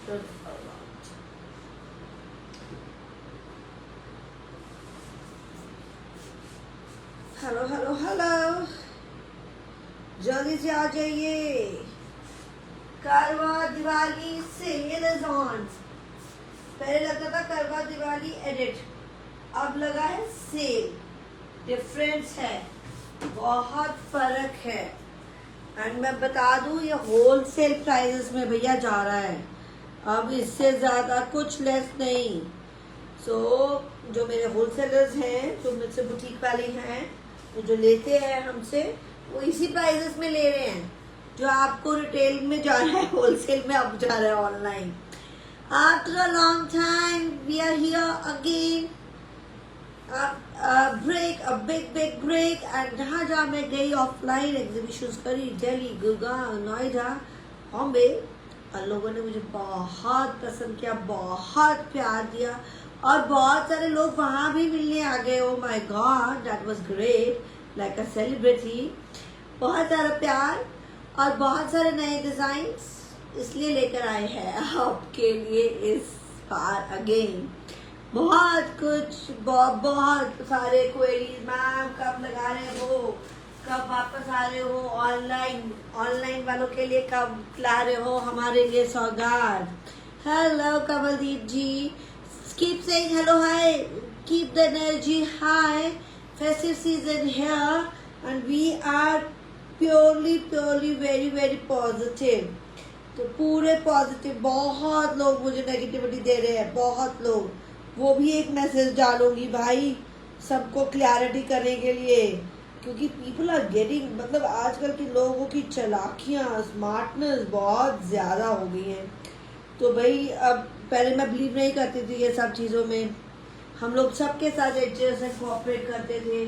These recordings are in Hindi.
हेलो हेलो हेलो, जल्दी से आ जाइए। करवा दिवाली सेल इज ऑन। पहले लगता था करवा दिवाली एडिट, अब लगा है सेल। डिफरेंस है, बहुत फर्क है। एंड मैं बता दूं, ये होलसेल प्राइसेस में भैया जा रहा है, अब इससे ज़्यादा कुछ लेस नहीं। जो मेरे होलसेलर्स हैं, जो मुझसे बुटीक वाले हैं, तो जो लेते हैं हमसे, वो इसी प्राइसेस में ले रहे हैं। जो आपको रिटेल में जा रहा है, होलसेल में अब जा रहा है online. After a long time we are here again. Break, a big break. And जहाँ मैं गई ऑफलाइन एग्जीबिशंस करी, दिल्ली, गुड़गांव, नोएडा, बॉम्बे, और लोगों ने मुझे बहुत पसंद किया, बहुत प्यार दिया, और बहुत सारे लोग वहाँ भी मिलने आ गए। Oh my God, that was great, like a celebrity. बहुत सारा प्यार और बहुत सारे नए डिजाइन्स इसलिए लेकर आए हैं आपके लिए इस बार अगेन। बहुत कुछ, बहुत सारे क्वेरीज, मैम कब लगा रहे हो, कब वापस आ रहे हो, ऑनलाइन वालों के लिए कब ला रहे हो हमारे लिए सौगात। Hello Kamaldeep ji, keep saying hello, hi, keep the energy high. Festive season here and we are purely very positive. तो पूरे पॉजिटिव। बहुत लोग मुझे नेगेटिविटी दे रहे हैं, बहुत लोग, वो भी एक मैसेज डालूंगी भाई सबको क्लैरिटी करने के लिए, क्योंकि पीपल आर गेटिंग, मतलब आजकल के लोगों की चालाकियाँ, स्मार्टनेस बहुत ज़्यादा हो गई हैं। तो भाई अब, पहले मैं बिलीव नहीं करती थी ये सब चीज़ों में, हम लोग सबके साथ एडजस्ट एंड कोऑपरेट करते थे।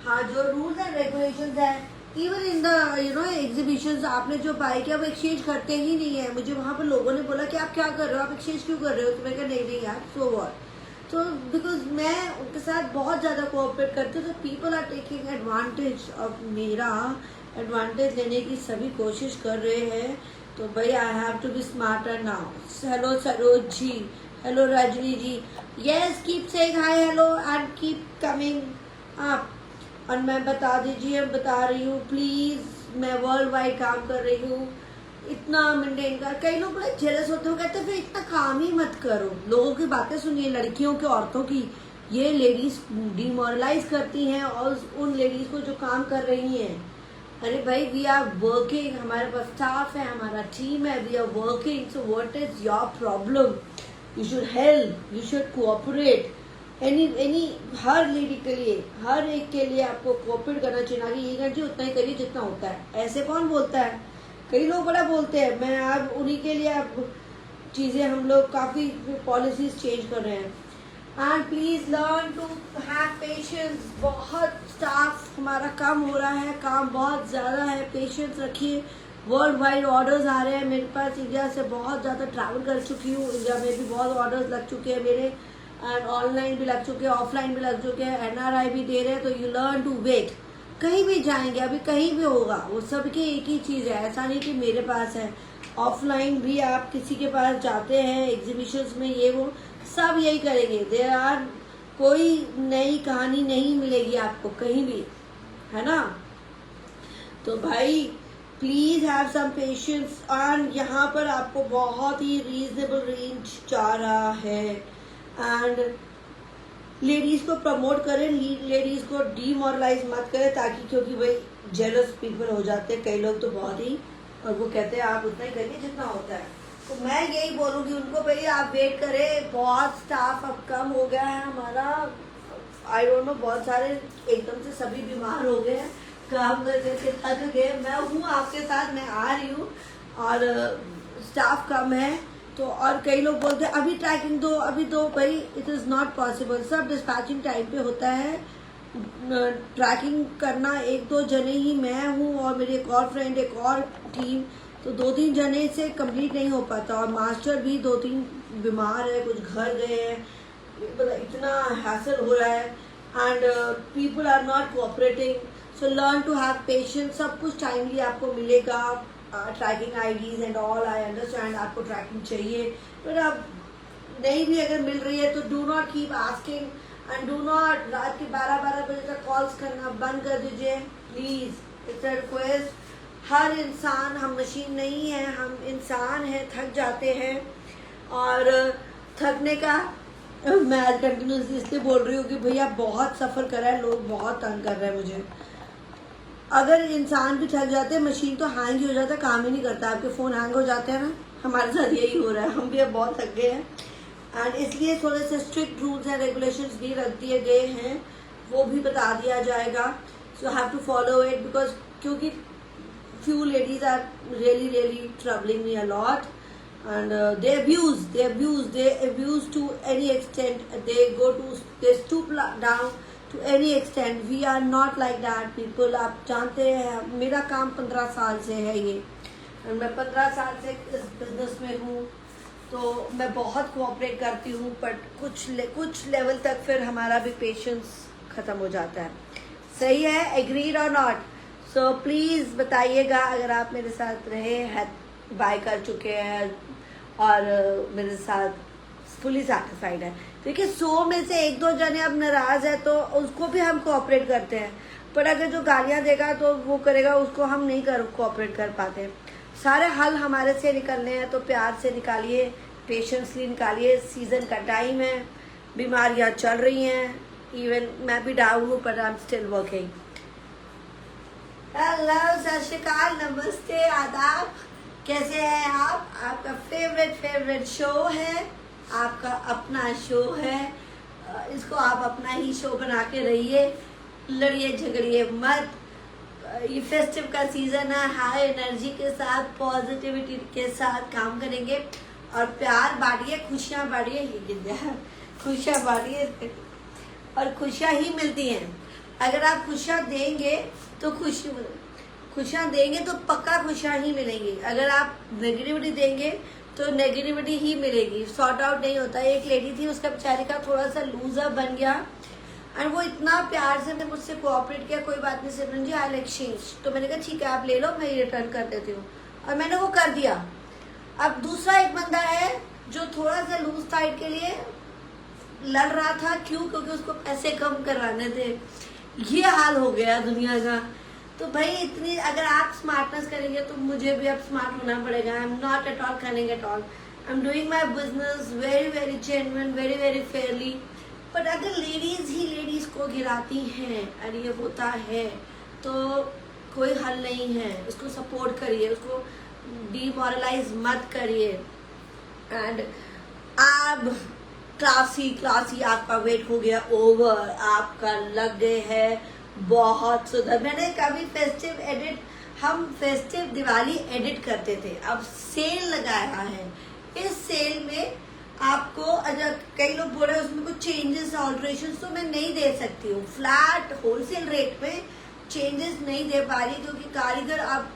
हाँ, जो रूल्स एंड रेगुलेशंस हैं, इवन इन द एग्जीबिशंस, आपने जो बाय किया वो एक्सचेंज करते ही नहीं है। मुझे वहाँ पर लोगों ने बोला कि आप क्या कर रहे हो, आप एक्सचेंज क्यों कर रहे हो, तो मैं कहा नहीं यार, सो व्हाट। तो बिकॉज मैं उनके साथ बहुत ज़्यादा कोऑपरेट करती हूँ, तो people are taking advantage of मेरा एडवांटेज लेने की सभी कोशिश कर रहे हैं। तो भाई I have to be smarter now. Hello Saroj ji, hello Rajni ji, yes, keep saying hi hello and keep coming up. और मैं बता रही हूँ प्लीज़, मैं वर्ल्ड वाइड काम कर रही हूँ, इतना मेंटेन कर। कई लोग बड़े जेलस होते हो, कहते हैं फिर इतना काम ही मत करो, लोगों की बातें सुनिए, लड़कियों की, औरतों की। ये लेडीज डिमोरलाइज करती हैं और उन लेडीज को जो काम कर रही हैं। अरे भाई, वी आर वर्किंग, हमारे पास स्टाफ है, हमारा टीम है, we are working, so what is your problem? You should help, you should cooperate. Any हर लेडी के लिए, हर एक के लिए आपको कोऑपरेट करना चाहिए, ना कि ये करना चाहिए उतना ही करिए जितना होता है। ऐसे कौन बोलता है? कई लोग बड़ा बोलते हैं। मैं अब उन्हीं के लिए अब चीज़ें, हम लोग काफ़ी पॉलिसीज चेंज कर रहे हैं। And please learn to have patience. बहुत स्टाफ हमारा कम हो रहा है, काम बहुत ज़्यादा है, पेशेंस रखिए। वर्ल्ड वाइड ऑर्डर्स आ रहे हैं मेरे पास, इंडिया से बहुत ज़्यादा ट्रैवल कर चुकी हूँ, इंडिया में भी बहुत ऑर्डर्स लग चुके हैं मेरे, एंड ऑनलाइन भी लग चुके हैं, ऑफलाइन भी लग चुके हैं, NRI भी दे रहे हैं। तो यू लर्न टू वेट। कहीं भी जाएंगे, अभी कहीं भी होगा, वो सबकी एक ही चीज़ है, ऐसा नहीं कि मेरे पास है। ऑफलाइन भी आप किसी के पास जाते हैं एग्जीबिशंस में, ये वो सब यही करेंगे। देयर आर, कोई नई कहानी नहीं मिलेगी आपको कहीं भी, है ना? तो भाई please have some patience. And यहाँ पर आपको बहुत ही रीजनेबल रेंज जा रहा है, एंड लेडीज को प्रमोट करें, लेडीज को डीमोरलाइज मत करें, ताकि, क्योंकि भाई जेलस पीपल हो जाते हैं कई लोग तो बहुत ही, और वो कहते हैं आप उतना ही करिए जितना होता है। तो मैं यही बोलूँगी उनको, भाई आप वेट करें, बहुत स्टाफ अब कम हो गया है हमारा। आई डोंट नो, बहुत सारे एकदम से सभी बीमार हो गए हैं, काम करके थक गए। मैं हूँ आपके साथ, मैं आ रही हूँ, और स्टाफ कम है। तो और कई लोग बोलते हैं अभी ट्रैकिंग दो, अभी दो। भाई इट इज़ नॉट पॉसिबल, सब डिस्पैचिंग टाइम पे होता है। ट्रैकिंग करना एक दो जने ही, मैं हूँ और मेरी एक और फ्रेंड, एक और टीम, तो 2-3 जने से कंप्लीट नहीं हो पाता। और मास्टर भी 2-3 बीमार है, कुछ घर गए हैं, मतलब इतना हैसल हो रहा है, and people are not cooperating. So learn to have patience, सब कुछ टाइमली आपको मिलेगा। Tracking IDs and all, I understand and आपको ट्रैकिंग चाहिए, पर अब नहीं भी अगर मिल रही है तो do not keep asking and do not रात के 12-12 बजे तक कॉल्स करना बंद कर दीजिए प्लीज। It's a request. हर इंसान, हम मशीन नहीं है, हम इंसान हैं, थक जाते हैं। और थकने का मैं आज कंटिन्यूसली इसलिए बोल रही हूँ कि भैया बहुत सफ़र करा है, लोग बहुत तंग कर रहे हैं मुझे। अगर इंसान भी थक जाते हैं, मशीन तो हैंग ही हो जाता है, काम ही नहीं करता। आपके फ़ोन हैंग हो जाते हैं ना, हमारे साथ यही हो रहा है, हम भी अब बहुत थक गए हैं। एंड इसलिए थोड़े से स्ट्रिक्ट रूल्स एंड रेगुलेशंस भी रख दिए गए हैं, वो भी बता दिया जाएगा। So have to follow it because क्योंकि few ladies are really troubling me a lot, and they abuse to any extent. They stoop down to any extent. We are not like that people. आप जानते हैं मेरा काम 15 साल से है ये, और मैं 15 साल से इस बिजनेस में हूँ, तो मैं बहुत कोऑपरेट करती हूँ, बट कुछ लेवल तक फिर हमारा भी पेशेंस ख़त्म हो जाता है। सही है? एग्रीड और नॉट? सो प्लीज़ बताइएगा अगर आप मेरे साथ रहे हैं, बाय कर चुके हैं और मेरे साथ फुली सेटिस्फाइड है। देखिए 100 में से 1-2 जने अब नाराज़ है तो उसको भी हम कोऑपरेट करते हैं, पर अगर जो गालियाँ देगा तो वो करेगा, उसको हम नहीं कोऑपरेट कर पाते। सारे हल हमारे से निकलने हैं तो प्यार से निकालिए, पेशेंसली निकालिए। सीज़न का टाइम है, बीमारियाँ चल रही हैं, इवन मैं भी डाउन हूँ पर I am still working. Hello, सत श्री अकाल, नमस्ते, आदाब, कैसे हैं आप? आपका फेवरेट शो है, आपका अपना शो है, इसको आप अपना ही शो बना के रहिए, लड़िए झगड़िए मत। ये फेस्टिव का सीज़न है, हाई एनर्जी के साथ, पॉजिटिविटी के साथ काम करेंगे और प्यार बांटिए, खुशियाँ बांटिए। ये गिर गया, खुशियाँ बांटिए और खुशियाँ ही मिलती हैं। अगर आप खुशियाँ देंगे तो खुशियाँ देंगे तो पक्का खुशियाँ ही मिलेंगी। अगर आप नेगेटिविटी देंगे तो नेगेटिविटी ही मिलेगी, सॉर्ट आउट नहीं होता। एक लेडी थी, उसका बेचारी का थोड़ा सा लूजर बन गया एंड वो इतना प्यार से मुझसे कोऑपरेट किया, कोई बात नहीं सिमरन जी, आई एक्सचेंज। तो मैंने कहा ठीक है आप ले लो, मैं रिटर्न कर देती हूँ, और मैंने वो कर दिया। अब दूसरा एक बंदा है जो थोड़ा सा लूज साइड के लिए लड़ रहा था, क्यों? क्योंकि उसको पैसे कम करवाने थे। ये हाल हो गया दुनिया का। तो भाई इतनी अगर आप स्मार्टनेस करेंगे तो मुझे भी अब स्मार्ट होना पड़ेगा। I am not at all cunning at all, I am doing my business very genuine, very Fairlie. But अगर लेडीज ही लेडीज को गिराती हैं और ये होता है तो कोई हल नहीं है। उसको सपोर्ट करिए, उसको डीमोरलाइज मत करिए। एंड आप क्लासी आपका वेट हो गया ओवर, आपका लग गए है बहुत सुंदर। मैंने कभी फेस्टिव एडिट, हम फेस्टिव दिवाली एडिट करते थे, अब सेल लगाया है। इस सेल में आपको अगर कई लोग बोल रहे हैं उसमें कुछ चेंजेस ऑल्ट्रेशन, तो मैं नहीं दे सकती हूँ। फ्लैट होलसेल रेट में चेंजेस नहीं दे पा रही क्योंकि कारीगर अब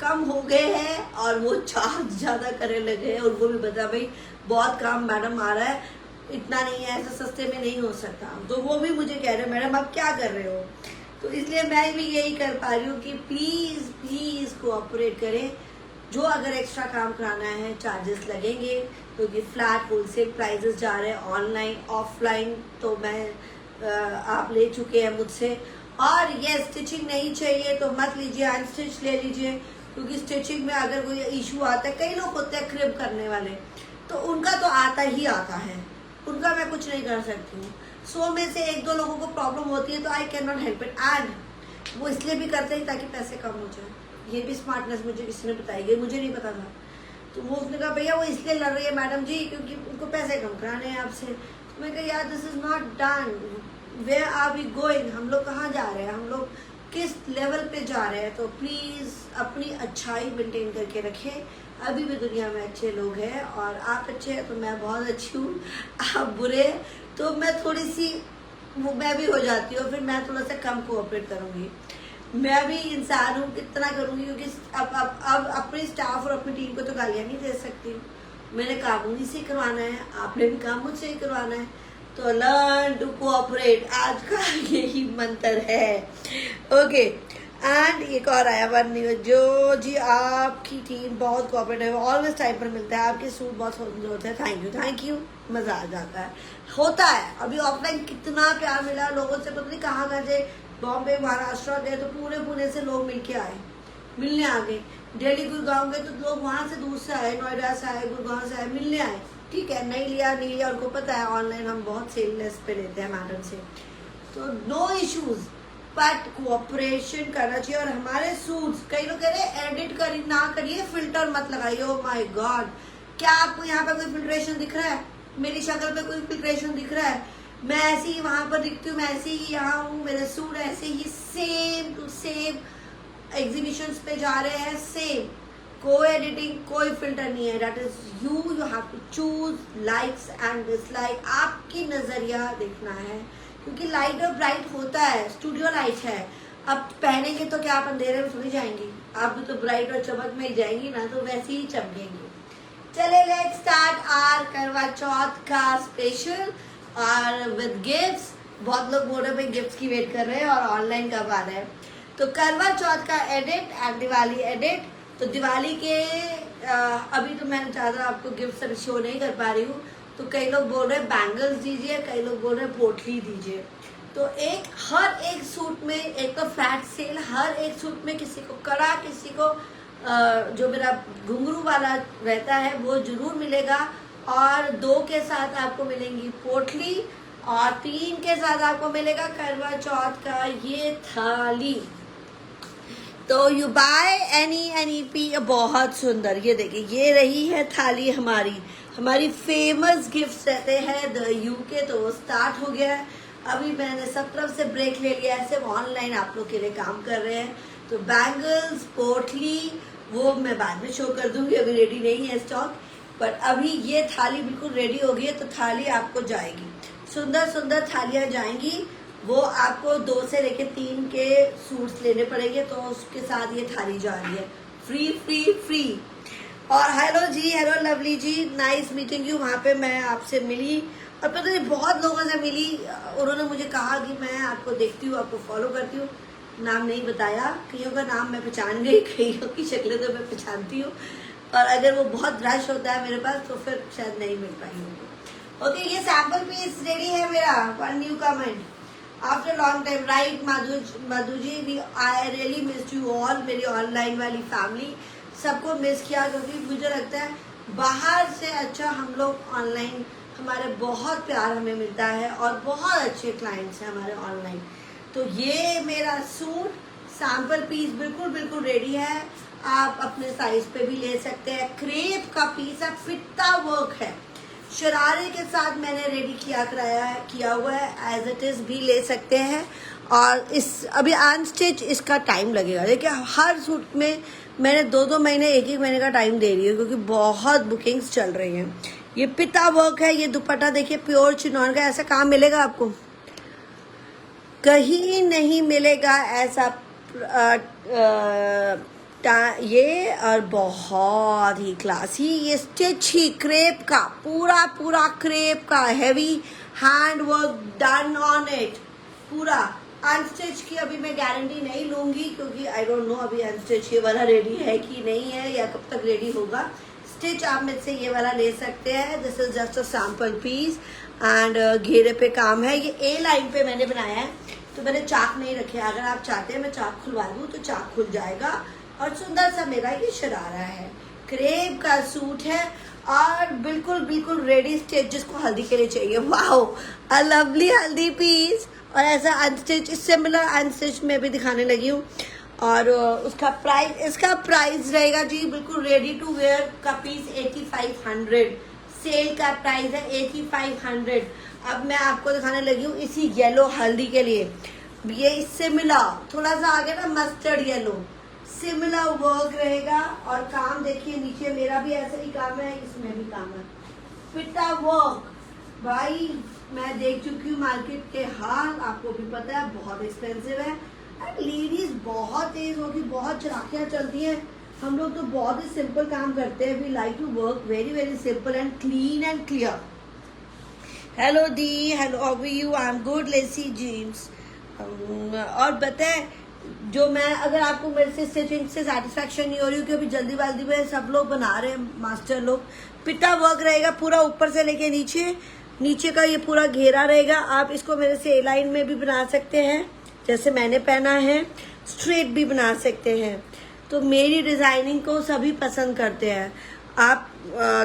कम हो गए हैं और वो चार्ज ज़्यादा करने लगे हैं। और वो भी बता भाई बहुत काम मैडम आ रहा है, इतना नहीं है, ऐसा सस्ते में नहीं हो सकता। तो वो भी मुझे कह रहे हैं मैडम आप क्या कर रहे हो। तो इसलिए मैं भी यही कर पा रही हूँ कि प्लीज़ कोऑपरेट करें। जो अगर एक्स्ट्रा काम कराना है चार्जेस लगेंगे क्योंकि फ्लैट होलसेल प्राइजेस जा रहे हैं। ऑनलाइन ऑफलाइन तो मैं आप ले चुके हैं मुझसे। और ये स्टिचिंग नहीं चाहिए तो मत लीजिए, अनस्टिच ले लीजिए, क्योंकि स्टिचिंग में अगर कोई इशू आता है, कई लोग होते हैं क्रिब करने वाले, तो उनका तो आता ही आता है, उनका मैं कुछ नहीं कर सकती हूँ। 100 में से 1-2 लोगों को प्रॉब्लम होती है तो I can not help it. And वो इसलिए भी करते हैं ताकि पैसे कम हो जाए। ये भी स्मार्टनेस मुझे किसी ने बताई है, मुझे नहीं पता था। तो वो उसने कहा भैया वो इसलिए लड़ रही है मैडम जी क्योंकि उनको पैसे कम कराने हैं आपसे। तो मैं कहा यार this is not done, where are we going, हम लोग कहाँ जा रहे हैं, हम लोग किस लेवल पे जा रहे हैं। तो प्लीज़ अपनी अच्छाई मेंटेन करके रखें। अभी भी दुनिया में अच्छे लोग हैं और आप अच्छे हैं तो मैं बहुत अच्छी हूँ, आप बुरे तो मैं थोड़ी सी वो मैं भी हो जाती हूँ, फिर मैं थोड़ा सा कम कोऑपरेट करूँगी। मैं भी इंसान हूँ, कितना करूँगी, क्योंकि अब अपने स्टाफ और अपनी टीम को तो गालियाँ नहीं दे सकती। मैंने काम उन्हीं से करवाना है, आपने भी काम मुझसे ही करवाना है। तो लर्न टू कोऑपरेट, आज का यही मंत्र है। ओके, एंड एक और आया वन न्यू जो जी आपकी टीम बहुत कोऑपरेटिव, ऑलवेज टाइम पर मिलता है, आपके सूट बहुत सुंदर होते हैं, थैंक यू, मजा आ जाता है, होता है। अभी ऑफलाइन कितना प्यार मिला लोगों से, पता नहीं कहाँ गए, बॉम्बे महाराष्ट्र गए तो पूरे पुणे से लोग मिलके आए, मिलने आ गए, दिल्ली गुड़गांव गए तो लोग वहां से दूर से आए, नोएडा से आए, गुड़गांव से आए, मिलने आए। ठीक है, नहीं लिया, उनको पता है ऑनलाइन हम बहुत सेललेस पे लेते हैं मैडम से, तो नो इश्यूज, बट कोऑपरेशन करना चाहिए। और हमारे सूट्स कई लोग कह रहे हैं एडिट करिए ना करिए, फिल्टर मत लगाइए। ओ माय गॉड, क्या आपको यहाँ पे कोई फिल्ट्रेशन दिख रहा है? मेरी शक्ल पे कोई फिल्ट्रेशन दिख रहा है? मैं ऐसे ही वहां पर दिखती हूँ, मैं ऐसे ही यहाँ हूँ, मेरे सूट ऐसे ही सेम टू सेम एग्जीबिशंस पे जा रहे हैं, सेम, कोई एडिटिंग कोई फिल्टर नहीं है। That is you have to choose likes and dislike, आपकी नजरिया देखना है, क्योंकि लाइट और ब्राइट होता है, स्टूडियो लाइट है, अब पहनेंगे तो क्या आप अंधेरे में थोड़ी जाएंगी, आप भी तो ब्राइट और चमक में ही जाएंगी ना, तो वैसे ही चमकेंगे। चले लेट्स स्टार्ट आवर करवा चौथ का स्पेशल और विद गिफ्ट्स। बहुत लोग बोल रहे हैं गिफ्ट्स की वेट कर रहे हैं और ऑनलाइन कब आ रहा है, तो करवा चौथ का एडिट एंड दिवाली एडिट। तो दिवाली के अभी तो मैंने ज़्यादा आपको गिफ्ट सब शो नहीं कर पा रही हूँ, तो कई लोग बोल रहे हैं बैंगल्स दीजिए, कई लोग बोल रहे हैं पोटली दीजिए। तो हर एक सूट में एक तो फ्लैट सेल, हर एक सूट में किसी को कड़ा, किसी को जो मेरा घुंघरू वाला रहता है वो जरूर मिलेगा, और 2 के साथ आपको मिलेंगी पोटली, और 3 के साथ आपको मिलेगा करवा चौथ का ये थाली। तो यू बाय एनी पी, बहुत सुंदर, ये देखिए ये रही है थाली हमारी फेमस गिफ्ट्स रहते हैं द यूके, तो वो स्टार्ट हो गया है। अभी मैंने सब तरफ से ब्रेक ले लिया है, सिर्फ ऑनलाइन आप लोग के लिए काम कर रहे हैं। तो बैंगल्स, पोटली वो मैं बाद में शो कर दूंगी, अभी रेडी नहीं है स्टॉक, पर अभी ये थाली बिल्कुल रेडी हो गई है, तो थाली आपको जाएगी, सुंदर सुंदर थालियां जाएंगी। वो आपको 2 से लेके 3 के सूट्स लेने पड़ेंगे, तो उसके साथ ये थाली जा रही है, फ्री फ्री फ्री। और hello ji, hello lovely ji, nice meeting you. वहाँ पे मैं आपसे मिली और पता नहीं बहुत लोगों से मिली, उन्होंने मुझे कहा कि मैं आपको देखती हूँ, आपको फॉलो करती हूँ, नाम नहीं बताया, कईयों का नाम मैं पहचान गई, कईयों की शक्लें तो मैं पहचानती हूँ, और अगर वो बहुत रश होता है मेरे पास तो फिर शायद नहीं मिल पाई होगी। ओके, ये सैम्पल पीस रेडी है मेरा। One new comment after long time, right Madhu ji, I really miss you all, मेरी ऑनलाइन वाली फैमिली, सबको मिस किया, क्योंकि मुझे लगता है बाहर से अच्छा हम लोग ऑनलाइन, हमारे बहुत प्यार हमें मिलता है और बहुत अच्छे क्लाइंट्स हैं हमारे ऑनलाइन। तो ये मेरा सूट सैम्पल पीस बिल्कुल रेडी है, आप अपने साइज पे भी ले सकते हैं। क्रेप का पीस है, फित्ता वर्क है, शरारे के साथ मैंने रेडी किया हुआ है, एज इट इज भी ले सकते हैं। और इस अभी अनस्टिच इसका टाइम लगेगा, देखिए हर सूट में मैंने 2-2 महीने 1-1 महीने का टाइम दे रही हूँ, क्योंकि बहुत बुकिंग्स चल रही हैं। ये पिता वर्क है, ये दुपट्टा देखिए प्योर चिनौन का, ऐसा काम मिलेगा आपको कहीं नहीं मिलेगा ऐसा ये, और बहुत ही क्लासी, ये स्टिच ही क्रेप का, पूरा क्रेप का, heavy hand work done on it, पूरा अनस्टिच की अभी मैं गारंटी नहीं लूंगी, क्योंकि आई डोंट नो अभी अनस्टिच ये वाला रेडी है कि नहीं है, या कब तक रेडी होगा। स्टिच आप में से ये वाला ले सकते हैं, this is just a sample piece and घेरे पे काम है। ये ए लाइन पे मैंने बनाया है, तो मैंने चाक नहीं रखे, अगर आप चाहते हैं मैं चाक खुलवा दूँ तो चाक खुल जाएगा। और सुंदर सा मेरा ये शरारा है, क्रेप का सूट है, और बिल्कुल रेडी स्टिच, जिसको हल्दी के लिए चाहिए, वाओ अ लवली हल्दी पीस। और ऐसा अनस्टिच, सिमिलर अनस्टिच में भी दिखाने लगी हूँ। और उसका प्राइस, इसका प्राइस रहेगा जी बिल्कुल रेडी टू वेयर का पीस 8500, सेल का प्राइस है 8500। अब मैं आपको दिखाने लगी हूँ इसी येलो हल्दी के लिए, ये इससे मिला थोड़ा सा आगे ना मस्टर्ड येलो, सिमिलर वर्क रहेगा। और काम देखिए नीचे मेरा भी ऐसा ही काम है, इसमें भी काम है, पिता वर्क। भाई मैं देख चुकी हूँ मार्केट के हाल, आपको भी पता है बहुत एक्सपेंसिव है, एंड लेडीज बहुत तेज होगी, बहुत चलाकियाँ चलती हैं, हम लोग तो बहुत ही सिंपल काम करते हैं। We like to work very simple and clean and clear. Hello di, hello how are you? I am good, lacy jeans. और बताए जो मैं, अगर आपको मेरे से स्टिचिंग से सेटिस्फेक्शन नहीं हो रही, क्योंकि जल्दीबाजी में सब लोग बना रहे हैं, मास्टर लोग, पिटा वर्क रहेगा पूरा ऊपर से लेके नीचे, नीचे का ये पूरा घेरा रहेगा। आप इसको मेरे से ए लाइन में भी बना सकते हैं जैसे मैंने पहना है, स्ट्रेट भी बना सकते हैं। तो मेरी डिजाइनिंग को सभी पसंद करते हैं। आप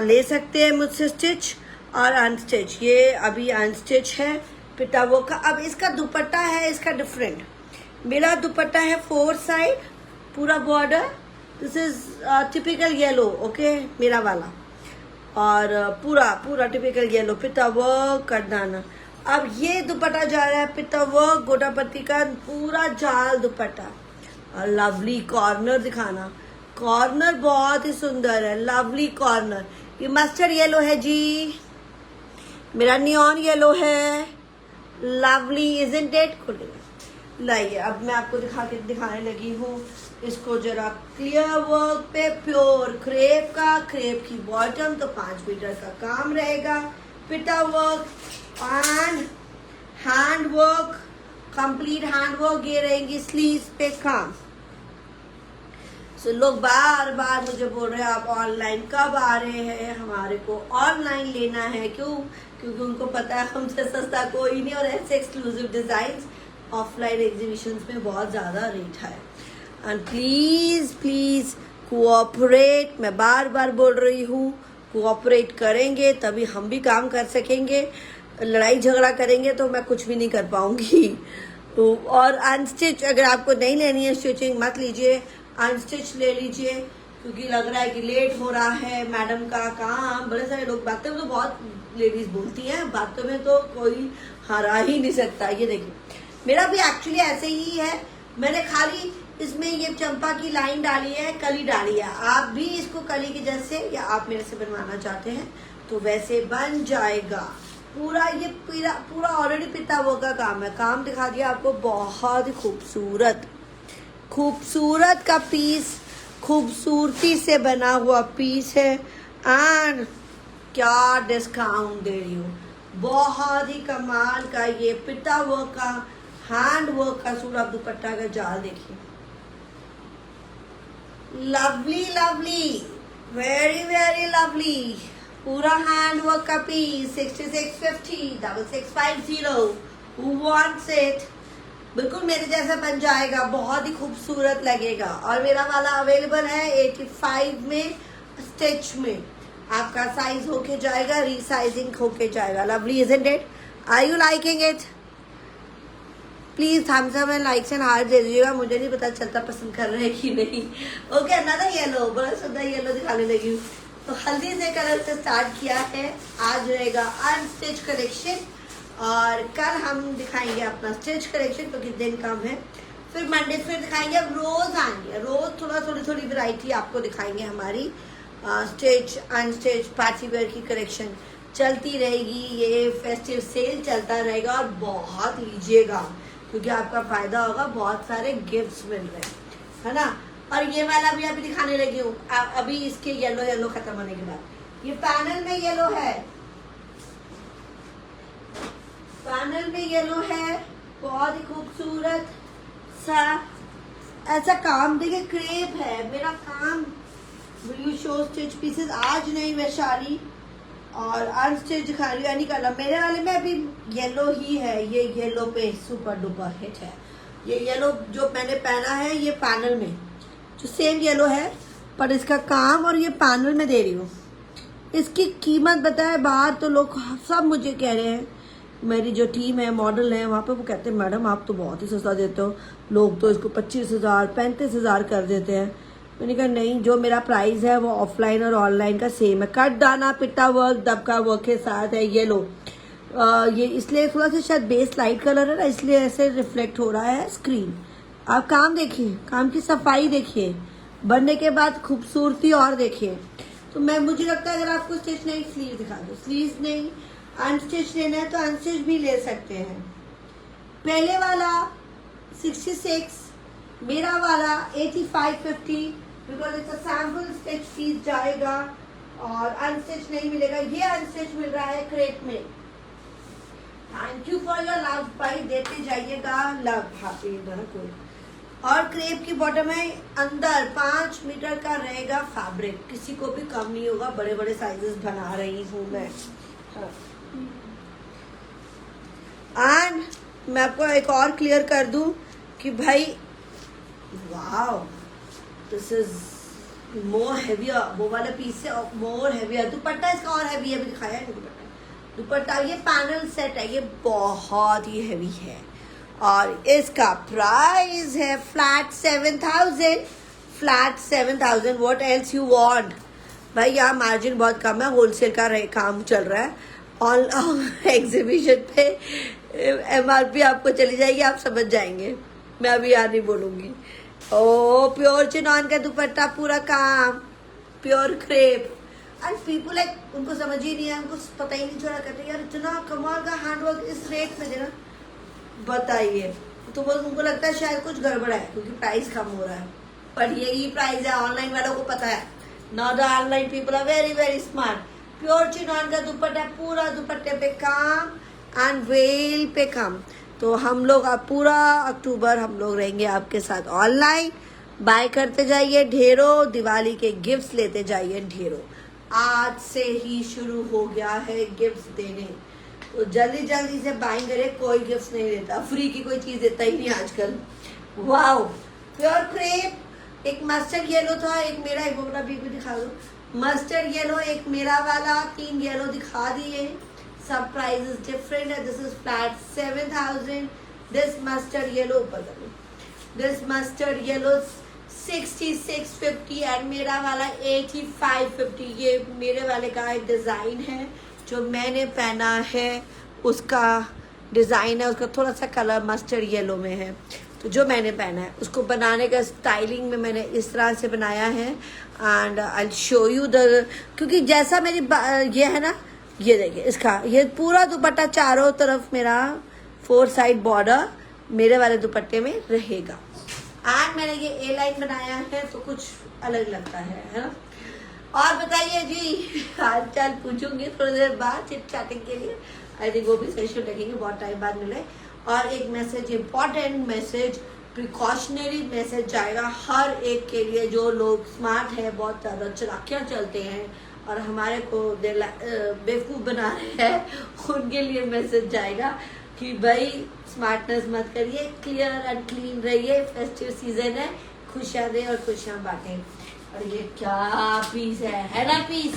ले सकते हैं मुझसे स्टिच और अनस्टिच। ये अभी अनस्टिच है पिटा वर्क का। अब इसका दुपट्टा है, इसका डिफरेंट। मेरा दुपट्टा है 4 साइड, पूरा border. This is typical yellow, okay, मेरा वाला, और पूरा पूरा टिपिकल येलो पिटा वर्क करदाना। अब ये दुपट्टा जा रहा है पिटा वर्क गोटापट्टी का, पूरा जाल दुपट्टा, और लवली कॉर्नर दिखाना। कॉर्नर बहुत ही सुंदर है, लवली कॉर्नर। ये मस्टर्ड येलो है जी, मेरा नियॉन येलो है, लवली इजंट इट। लाइए अब मैं आपको दिखाने लगी हूँ इसको जरा क्लियर वर्क पे, प्योर क्रेप का, क्रेप की बॉटम, तो 5 मीटर का काम रहेगा। पिटा work and hand work, complete hand work, ये रहेंगी स्लीव्स पे काम। सो लोग बार बार मुझे बोल रहे हैं आप ऑनलाइन कब आ रहे हैं, हमारे को ऑनलाइन लेना है। क्यों? क्योंकि उनको पता है हमसे सस्ता कोई नहीं, और ऐसे एक्सक्लूसिव डिजाइन ऑफलाइन एग्जीबिशंस में बहुत ज़्यादा रेट है। एंड प्लीज़ प्लीज़ कोऑपरेट, मैं बार बार बोल रही हूँ, कोऑपरेट करेंगे तभी हम भी काम कर सकेंगे। लड़ाई झगड़ा करेंगे तो मैं कुछ भी नहीं कर पाऊंगी। तो और अनस्टिच अगर आपको नहीं लेनी है स्टिचिंग मत लीजिए, अनस्टिच ले लीजिए, क्योंकि लग रहा है कि लेट हो रहा है मैडम का काम। बड़े सारे लोग बातों में तो बहुत लेडीज बोलती हैं, बातों में तो कोई हरा ही नहीं सकता। ये देखिए मेरा भी एक्चुअली ऐसे ही है, मैंने खाली इसमें ये चंपा की लाइन डाली है, कली डाली है। आप भी इसको कली के जैसे, या आप मेरे से बनवाना चाहते हैं तो वैसे बन जाएगा। पूरा ये पूरा ऑलरेडी पिता वो का काम है। काम दिखा दिया आपको, बहुत ही खूबसूरत खूबसूरत का पीस, खूबसूरती से बना हुआ पीस है। एंड क्या डिस्काउंट दे रही हूँ, बहुत ही कमाल का ये पिता वर्क का, हैंड वर्क का सूट। आप दुपट्टा का जाल देखिए, lovely lovely, very very lovely, पूरा हैंड वर्क का पीस। 6650 6650, who wants it. बिल्कुल मेरे जैसा बन जाएगा, बहुत ही खूबसूरत लगेगा। और मेरा वाला अवेलेबल है 85 में स्टिच में। आपका साइज होके जाएगा, रीसाइजिंग होके जाएगा। Lovely isn't it? Are you liking it? Please thumbs up and likes and heart दे दीजिएगा, मुझे नहीं पता चलता पसंद कर रहे हैं कि नहीं। ओके, अनदर येलो, बड़ा सुंदर येलो दिखाने लगी हूँ। तो हल्दी से कलर से स्टार्ट किया है, आज रहेगा अनस्टिच कलेक्शन, और कल हम दिखाएंगे अपना स्टिच कलेक्शन क्योंकि दिन कम है। फिर मंडे फिर दिखाएंगे, अब रोज आएंगे, रोज थोड़ी थोड़ी वैरायटी आपको दिखाएंगे। हमारी स्टिच अनस्टिच पार्टी वेयर की कलेक्शन चलती रहेगी, ये फेस्टिव सेल चलता रहेगा, और बहुत लीजिएगा क्योंकि आपका फायदा होगा, बहुत सारे गिफ्ट्स मिल रहे हैं, है ना। और ये वाला भी अभी दिखाने लगी हूँ, अभी इसके येलो खत्म होने के बाद। ये पैनल में येलो है, पैनल में येलो है, बहुत ही खूबसूरत सा ऐसा काम। देखिए क्रेप है मेरा काम। Will you show stitch pieces? आज नहीं वैशाली, और अनस्टिच दिखा रही हूँ कलर। मेरे वाले में अभी येलो ही है, ये येलो पे सुपर डुपर हिट है। ये येलो जो मैंने पहना है ये पैनल में, जो सेम येलो है पर इसका काम, और ये पैनल में दे रही हूँ। इसकी कीमत बताए बाहर तो लोग सब मुझे कह रहे हैं, मेरी जो टीम है मॉडल है वहाँ पे, वो कहते हैं मैडम आप तो बहुत ही सस्ता देते हो, लोग तो इसको 25,000 35,000 कर देते हैं। मैंने कहा नहीं, जो मेरा प्राइस है वो ऑफलाइन और ऑनलाइन का सेम है। कट दाना पिट्टा वर्क दबका वर्क के साथ है। ये लो, ये इसलिए थोड़ा सा शायद बेस लाइट कलर है ना, इसलिए ऐसे रिफ्लेक्ट हो रहा है स्क्रीन। आप काम देखिए, काम की सफाई देखिए, बनने के बाद खूबसूरती और देखिए। तो मुझे लगता है अगर आपको स्टिच नहीं, स्लीव दिखा दो। स्लीव नहीं, अनस्टिच लेना है तो अनस्टिच भी ले सकते हैं। पहले वाला 66, मेरा वाला 8550, because it's a sample stitch piece जाएगा और अनस्टिच नहीं मिलेगा। ये अनस्टिच मिल रहा है क्रेप में। Thank you for your love भाई, देते जाइएगा लव। हैप्पी कोई और क्रेप की बॉटम है, अंदर 5 मीटर का रहेगा फैब्रिक, किसी को भी कम नहीं होगा। बड़े बड़े साइजेस बना रही हूँ मैं। एंड मैं आपको एक और क्लियर कर दूं कि भाई wow, this is more heavier, वो वाला पीस से मोर हेवियर। दुपट्टा इसका और हैवी है, अभी दिखाया है दुपट्टा। ये पैनल सेट है, ये बहुत ही हैवी है और इसका प्राइस है flat 7,000। Flat 7,000। What else you want? भाई यहाँ मार्जिन बहुत कम है, होलसेल का काम चल रहा है। ऑन एग्जीबिशन पे MRP आपको चली जाएगी, आप समझ जाएंगे, मैं अभी यहाँ नहीं बोलूंगी। ओ प्योर चिनॉन का दुपट्टा, पूरा काम pure crepe. And people like, उनको समझ ही नहीं है, उनको पता ही नहीं चला, कहते यार इतना कमाल का हैंडवर्क इस रेट में देना, बताइए। तो बस उनको लगता है शायद कुछ गड़बड़ है क्योंकि प्राइस कम हो रहा है, पर यही प्राइस है। ऑनलाइन वालों को पता है। Now the online people are very very smart. Pure chinon का दुपट्टा, पूरा दुपट्टे पे काम एंड वेल पे काम। तो हम लोग अब पूरा अक्टूबर हम लोग रहेंगे आपके साथ ऑनलाइन। बाय करते जाइए ढेरों, दिवाली के गिफ्ट्स लेते जाइए ढेरों। आज से ही शुरू हो गया है गिफ्ट्स देने, तो जल्दी जल्दी से बाइंग करें। कोई गिफ्ट नहीं देता, फ्री की कोई चीज देता ही नहीं आजकल। वाओ, प्योर क्रेप, एक मस्टर्ड येलो था, एक मेरा, एक बोला भी दिखा दो। मस्टर्ड येलो, एक मेरा वाला, 3 येलो दिखा दिए। सब प्राइस डिफरेंट है। This is flat 7,000। This mustard yellow, this mustard yellow 6650 and मेरा वाला 8550। ये मेरे वाले का एक डिज़ाइन है जो मैंने पहना है, उसका डिज़ाइन है, उसका थोड़ा सा कलर मस्टर्ड येलो में है। तो जो मैंने पहना है उसको बनाने का स्टाइलिंग में मैंने इस तरह से बनाया है। And I show you the, क्योंकि जैसा मेरी ये है ना, ये देखिए इसका, ये पूरा दुपट्टा चारों तरफ मेरा 4 साइड बॉर्डर मेरे वाले दुपट्टे में रहेगा। एंड मैंने ये ए लाइन बनाया है तो कुछ अलग लगता है ना। और बताइए जी, हाल चाल पूछूंगी थोड़ी देर बाद चिट चैटिंग के लिए। आई थिंक वो भी सेशन रखेंगे, बहुत टाइम बाद मिले। और एक message, important message, precautionary message जाएगा हर एक के लिए जो लोग स्मार्ट है, बहुत ज़्यादा चलाकियाँ चलते हैं और हमारे को बेवकूफ़ बना रहे हैं, उनके लिए मैसेज जाएगा कि भाई स्मार्टनेस मत करिए, क्लियर एंड क्लीन रहिए। फेस्टिव सीजन है, खुशियाँ दें और खुशियाँ बांटें। और ये क्या पीस है ना पीस।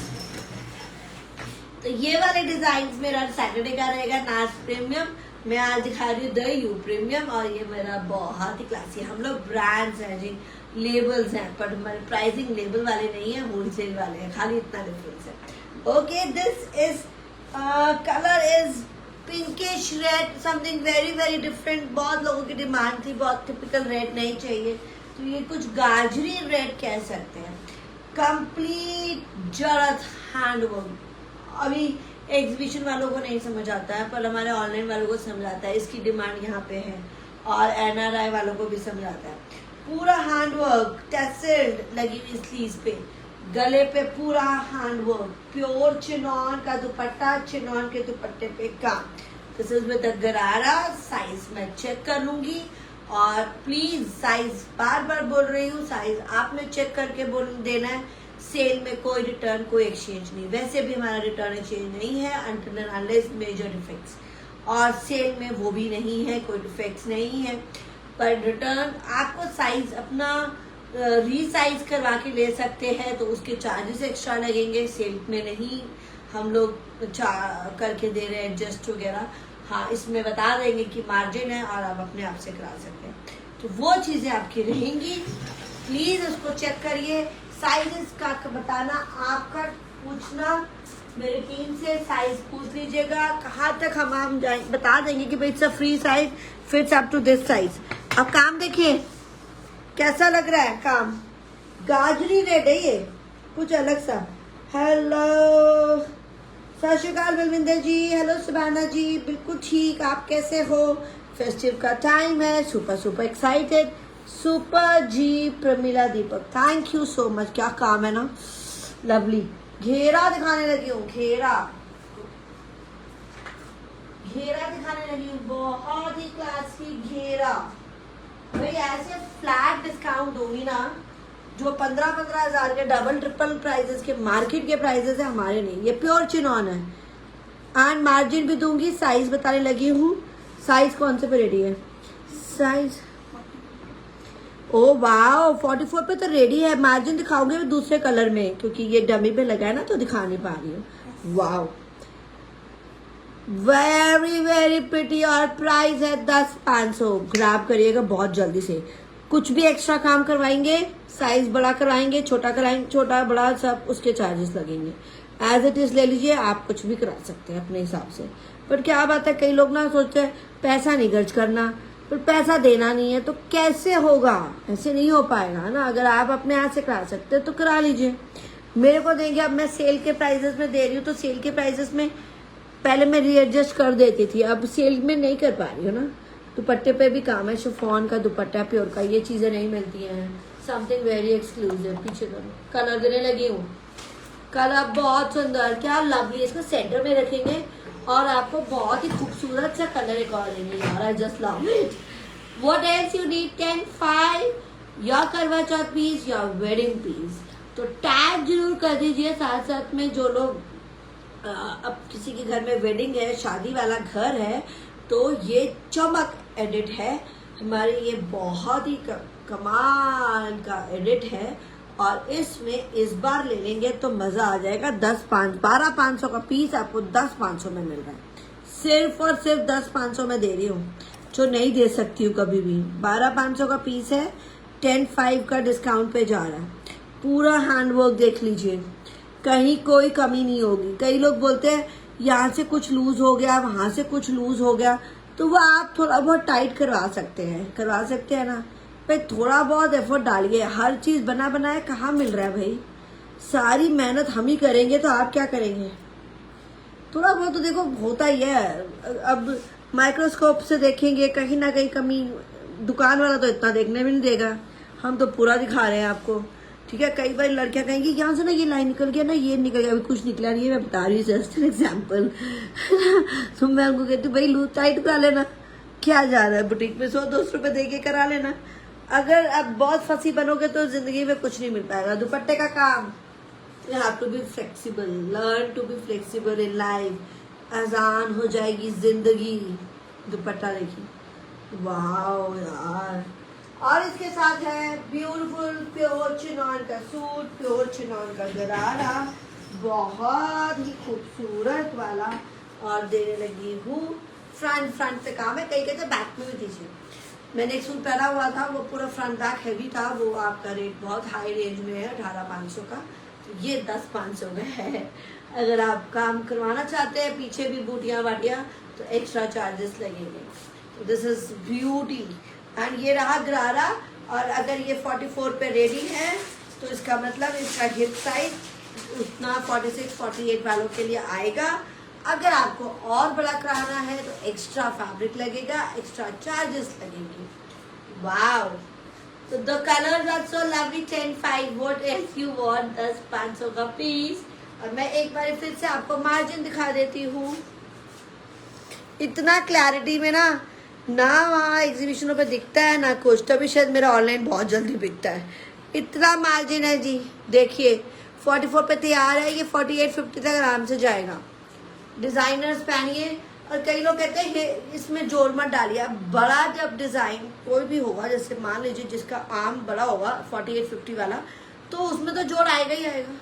तो ये वाले डिजाइन मेरा सैटरडे का रहेगा नाज प्रीमियम। मैं आज दिखा रही हूँ द यू प्रीमियम और ये मेरा बहुत ही क्लासी है। हम लोग ब्रांड्स हैं जी, लेबल्स हैं, पर हमारे प्राइसिंग लेबल वाले नहीं है, होलसेल वाले हैं, खाली इतना डिफरेंस है। Okay, this is colour is pinkish red, something very very different. बहुत लोगों की डिमांड थी, बहुत टिपिकल रेड नहीं चाहिए, तो ये कुछ गाजरी रेड कह सकते हैं। कंप्लीट जरत हैंडवर्क। अभी एग्जीबिशन वालों को नहीं समझ आता है, पर हमारे ऑनलाइन वालों को समझ आता है, इसकी डिमांड यहाँ पे है। और NRI वालों को भी समझ आता है। पूरा हैंडवर्क, टेसल्ड लगी हुई स्लीव्स पे, गले पे पूरा हैंडवर्क, प्योर चिनॉन का दुपट्टा, चिनॉन के दुपट्टे पे काम। दिस इज विद गरारा। साइज मैं चेक कर लूंगी और प्लीज साइज बार बार बोल रही हूँ, साइज आपने चेक करके बोल देना है। सेल में कोई रिटर्न, कोई एक्सचेंज नहीं, वैसे भी हमारा रिटर्न एक्सचेंज नहीं है until and unless major defects, और सेल में वो भी नहीं है, कोई डिफेक्ट्स नहीं है। पर रिटर्न आपको साइज अपना रीसाइज करवा के ले सकते हैं, तो उसके चार्जेस एक्स्ट्रा लगेंगे, सेल में नहीं हम लोग करके दे रहे हैं एडजस्ट वगैरह। हाँ, इसमें बता देंगे कि मार्जिन है और आप अपने आप से करा सकते हैं, तो वो चीज़ें आपकी रहेंगी। प्लीज़ उसको चेक करिए। साइजेस का बताना, आपका पूछना, मेरी टीम से साइज पूछ लीजिएगा, कहाँ तक हम बता देंगे कि भाई it's a free size, fits up to this size. अब काम देखिए कैसा लग रहा है, काम गाजरी रेड है ये, कुछ अलग सा। हेलो, सत श्री अकाल बलविंदर जी, हेलो सुबाना जी, बिल्कुल ठीक, आप कैसे हो? फेस्टिव का टाइम है, super super excited, super ji. Pramila Deepak, thank you so much. क्या काम है ना, लवली। घेरा दिखाने लगी हूँ, घेरा दिखाने लगी हूँ, बहुत ही क्लासी घेरा। भाई ऐसे फ्लैट डिस्काउंट दूंगी ना, जो 15-15 हजार के डबल ट्रिपल प्राइजेस के मार्केट के प्राइजेस है, हमारे नहीं। ये प्योर चिनॉन है एंड मार्जिन भी दूंगी। साइज बताने लगी हूँ, साइज कौन से पे रेडी है? साइज ओ वाओ 44 पे तो रेडी है। मार्जिन दिखाऊंगी मैं दूसरे कलर में, क्योंकि ये डमी पे लगा है ना तो दिखा नहीं पा रही हूँ। वाओ वेरी वेरी प्रिटी, और प्राइस है 10,500। ग्रैब करिएगा बहुत जल्दी से। कुछ भी एक्स्ट्रा काम करवाएंगे, साइज बड़ा करवाएंगे, छोटा कराएंगे, छोटा बड़ा सब उसके चार्जेस लगेंगे। एज इट इज ले लीजिए, आप कुछ भी करा सकते हैं अपने हिसाब से। पर क्या बात है, कई लोग ना सोचते हैं पैसा नहीं खर्च करना, पर पैसा देना नहीं है तो कैसे होगा? ऐसे नहीं हो पाएगा ना। अगर आप अपने हाथ से करा सकते हैं तो करा लीजिए। मेरे को देंगे, अब मैं सेल के प्राइजेस में दे रही हूँ तो सेल के प्राइजेस में पहले मैं रीएडजस्ट कर देती थी, अब सेल में नहीं कर पा रही हूँ ना। दुपट्टे पे भी काम है, शिफॉन का दुपट्टा प्योर का, ये चीजें नहीं मिलती हैं। Something very exclusive. पीछे कलर देने लगी हूँ, कलर बहुत सुंदर, क्या लवली। इसको सेंटर में रखेंगे और आपको बहुत ही खूबसूरत सा कलर एक और देंगे यार। I just love it. What else you need? 10-5 या करवा चौथ पीस या वेडिंग पीस। तो टैग जरूर कर दीजिए साथ साथ में। जो लोग अब किसी के घर में वेडिंग है, शादी वाला घर है, तो ये चमक एडिट है हमारे, ये बहुत ही कमाल का एडिट है। और इसमें इस बार ले लेंगे तो मजा आ जाएगा। 12,500 का पीस आपको 10,500 में मिल रहा है। सिर्फ और सिर्फ 10,500 में दे रही हूँ, जो नहीं दे सकती हूँ कभी भी। 12,500 का पीस है, 10,500 का डिस्काउंट पे जा रहा है। पूरा हैंडवर्क देख लीजिए, कहीं कोई कमी नहीं होगी। कई लोग बोलते हैं यहाँ से कुछ लूज हो गया, वहां से कुछ लूज हो गया, तो वो आप थोड़ा बहुत टाइट करवा सकते हैं ना भाई। थोड़ा बहुत एफर्ट डालिए। हर चीज बना बनाया कहाँ मिल रहा है भाई? सारी मेहनत हम ही करेंगे तो आप क्या करेंगे? थोड़ा बहुत तो देखो होता ही है। अब माइक्रोस्कोप से देखेंगे कहीं ना कहीं कमी, दुकान वाला तो इतना देखने में नहीं देगा, हम तो पूरा दिखा रहे हैं आपको। ठीक है, कई बार लड़कियां कहेंगी यहाँ से ना ये लाइन निकल गया ना, ये निकल गया, अभी कुछ निकला नहीं है, मैं बता रही हूँ जस्ट एन एग्जाम्पल। तो मैं उनको कहती हूँ भाई लूज टाइट करा लेना, क्या जा रहा है बुटीक में 100-200 रुपए दे के करा लेना। अगर आप बहुत फंसी बनोगे तो जिंदगी में कुछ नहीं मिल पाएगा। दुपट्टे का काम, you have to be flexible, learn to be flexible in life. आसान हो जाएगी जिंदगी। दुपट्टा देखिए, वाह यार। और इसके साथ है ब्यूटीफुल प्योर चिनॉन का सूट, प्योर चिनॉन का गरारा, बहुत ही खूबसूरत वाला। और देने लगी हूँ फ्रंट पे काम है, कई कहते बैक में भी दीजिए। मैंने एक सूट पहना हुआ था, वो पूरा फ्रंट बैक हैवी था, वो आपका रेट बहुत हाई रेंज में है, 18,500 का। तो ये 10,500 में है। अगर आप काम करवाना चाहते हैं, पीछे भी बूटियाँ वाटियाँ, तो एक्स्ट्रा चार्जेस लगेंगे। तो दिस इज ब्यूटी। एंड ये रहा गरारा। और अगर ये 44 पे रेडी है तो इसका मतलब इसका हिप साइज उतना 46-48 वालों के लिए आएगा। अगर आपको और बड़ा कराना है तो एक्स्ट्रा फैब्रिक लगेगा, एक्स्ट्रा चार्जेस लगेंगे। वाओ, तो the colours are so lovely. 10-5 what else you want? 10,500 का पीस। और मैं एक बार फिर से आपको मार्जिन दिखा देती हूँ। इतना क्लैरिटी में ना वहाँ एग्जीबिशनों पे दिखता है ना कुछ, तभी शायद मेरा ऑनलाइन बहुत जल्दी बिकता है। इतना मार्जिन है जी, देखिए 44 पे तैयार है, ये 48-50 तक आराम से जाएगा। डिजाइनर्स पहनिए। और कई लोग कहते हैं ये इसमें जोड़ मत डालिए। बड़ा जब डिजाइन कोई भी होगा, जैसे मान लीजिए जिसका आर्म बड़ा होगा 48-50 वाला, तो उसमें तो जोड़ आएगा ही आएगा,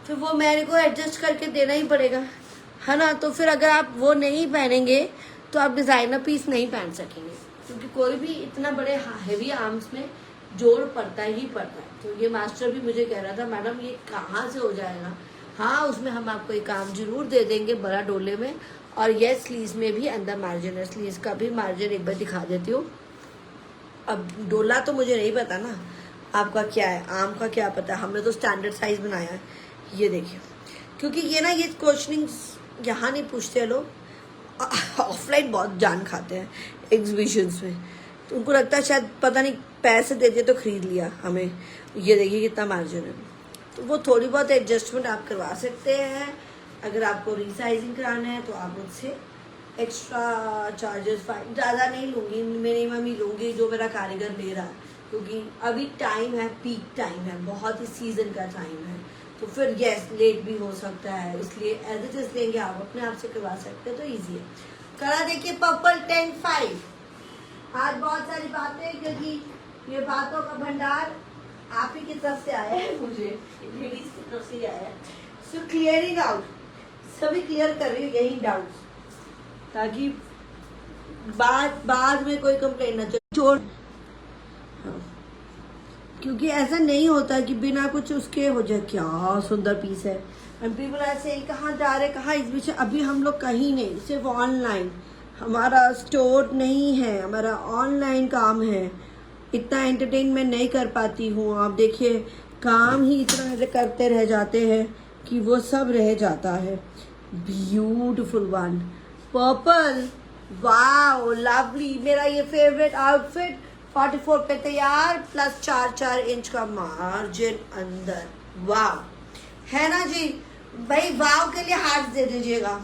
फिर वो मेरे को एडजस्ट करके देना ही पड़ेगा, है ना। तो फिर अगर आप वो नहीं पहनेंगे तो आप डिजाइनर पीस नहीं पहन सकेंगे, क्योंकि कोई भी इतना बड़े हेवी आर्म्स में जोड़ पड़ता ही पड़ता है। तो ये मास्टर भी मुझे कह रहा था मैडम ये कहाँ से हो जाएगा? हाँ, उसमें हम आपको एक काम जरूर दे देंगे बड़ा डोले में। और ये स्लीव्स में भी अंदर मार्जिन है, स्लीव्स का भी मार्जिन एक बार दिखा देती हूँ। अब डोला तो मुझे नहीं पता ना आपका क्या है, आर्म का क्या पता, हमने तो स्टैंडर्ड साइज बनाया है। ये देखिए, क्योंकि ये ना ये क्वेश्चनिंग यहाँ नहीं पूछते लोग, ऑफलाइन बहुत जान खाते हैं एग्जीबिशंस में, तो उनको लगता है शायद पता नहीं पैसे दे दिए तो खरीद लिया हमें। ये देखिए कितना मार्जिन है, तो वो थोड़ी बहुत एडजस्टमेंट आप करवा सकते हैं। अगर आपको रीसाइजिंग कराना है तो आप मुझसे एक्स्ट्रा चार्जेस फाइन ज़्यादा नहीं लूँगी, मेरी मम्मी लूँगी जो मेरा कारीगर ले रहा है, क्योंकि अभी टाइम है, पीक टाइम है, बहुत ही सीजन का टाइम है, तो फिर यस लेट भी हो सकता है, इसलिए एज इट इज लेंगे आप अपने आप से करवा सकते हैं तो इजी है। कलर देखिए पर्पल 10-5। आज बहुत सारी बातें, क्योंकि ये बातों का भंडार आप ही की तरफ से आया है, मुझे लेडीज की तरफ से ही आया है। सो क्लियरिंग आउट, सभी क्लियर कर रही हूँ यही डाउट्स, ताकि बाद में कोई कंप्लेन ना चोर, क्योंकि ऐसा नहीं होता कि बिना कुछ उसके हो जाए। क्या सुंदर पीस है, एंड पीपल ऐसे ही कहाँ जा रहे, कहाँ एग्जीबिशन, अभी हम लोग कहीं नहीं, सिर्फ ऑनलाइन, हमारा स्टोर नहीं है, हमारा ऑनलाइन काम है, इतना एंटरटेनमेंट नहीं कर पाती हूँ। आप देखिए काम ही इतना करते रह जाते हैं कि वो सब रह जाता है। Beautiful one purple, wow lovely, मेरा ये फेवरेट आउटफिट 44 पे तैयार, प्लस 4 इंच का मार्जिन अंदर, वाव है ना जी भाई, वाव के लिए हार्ट दे दीजिएगा।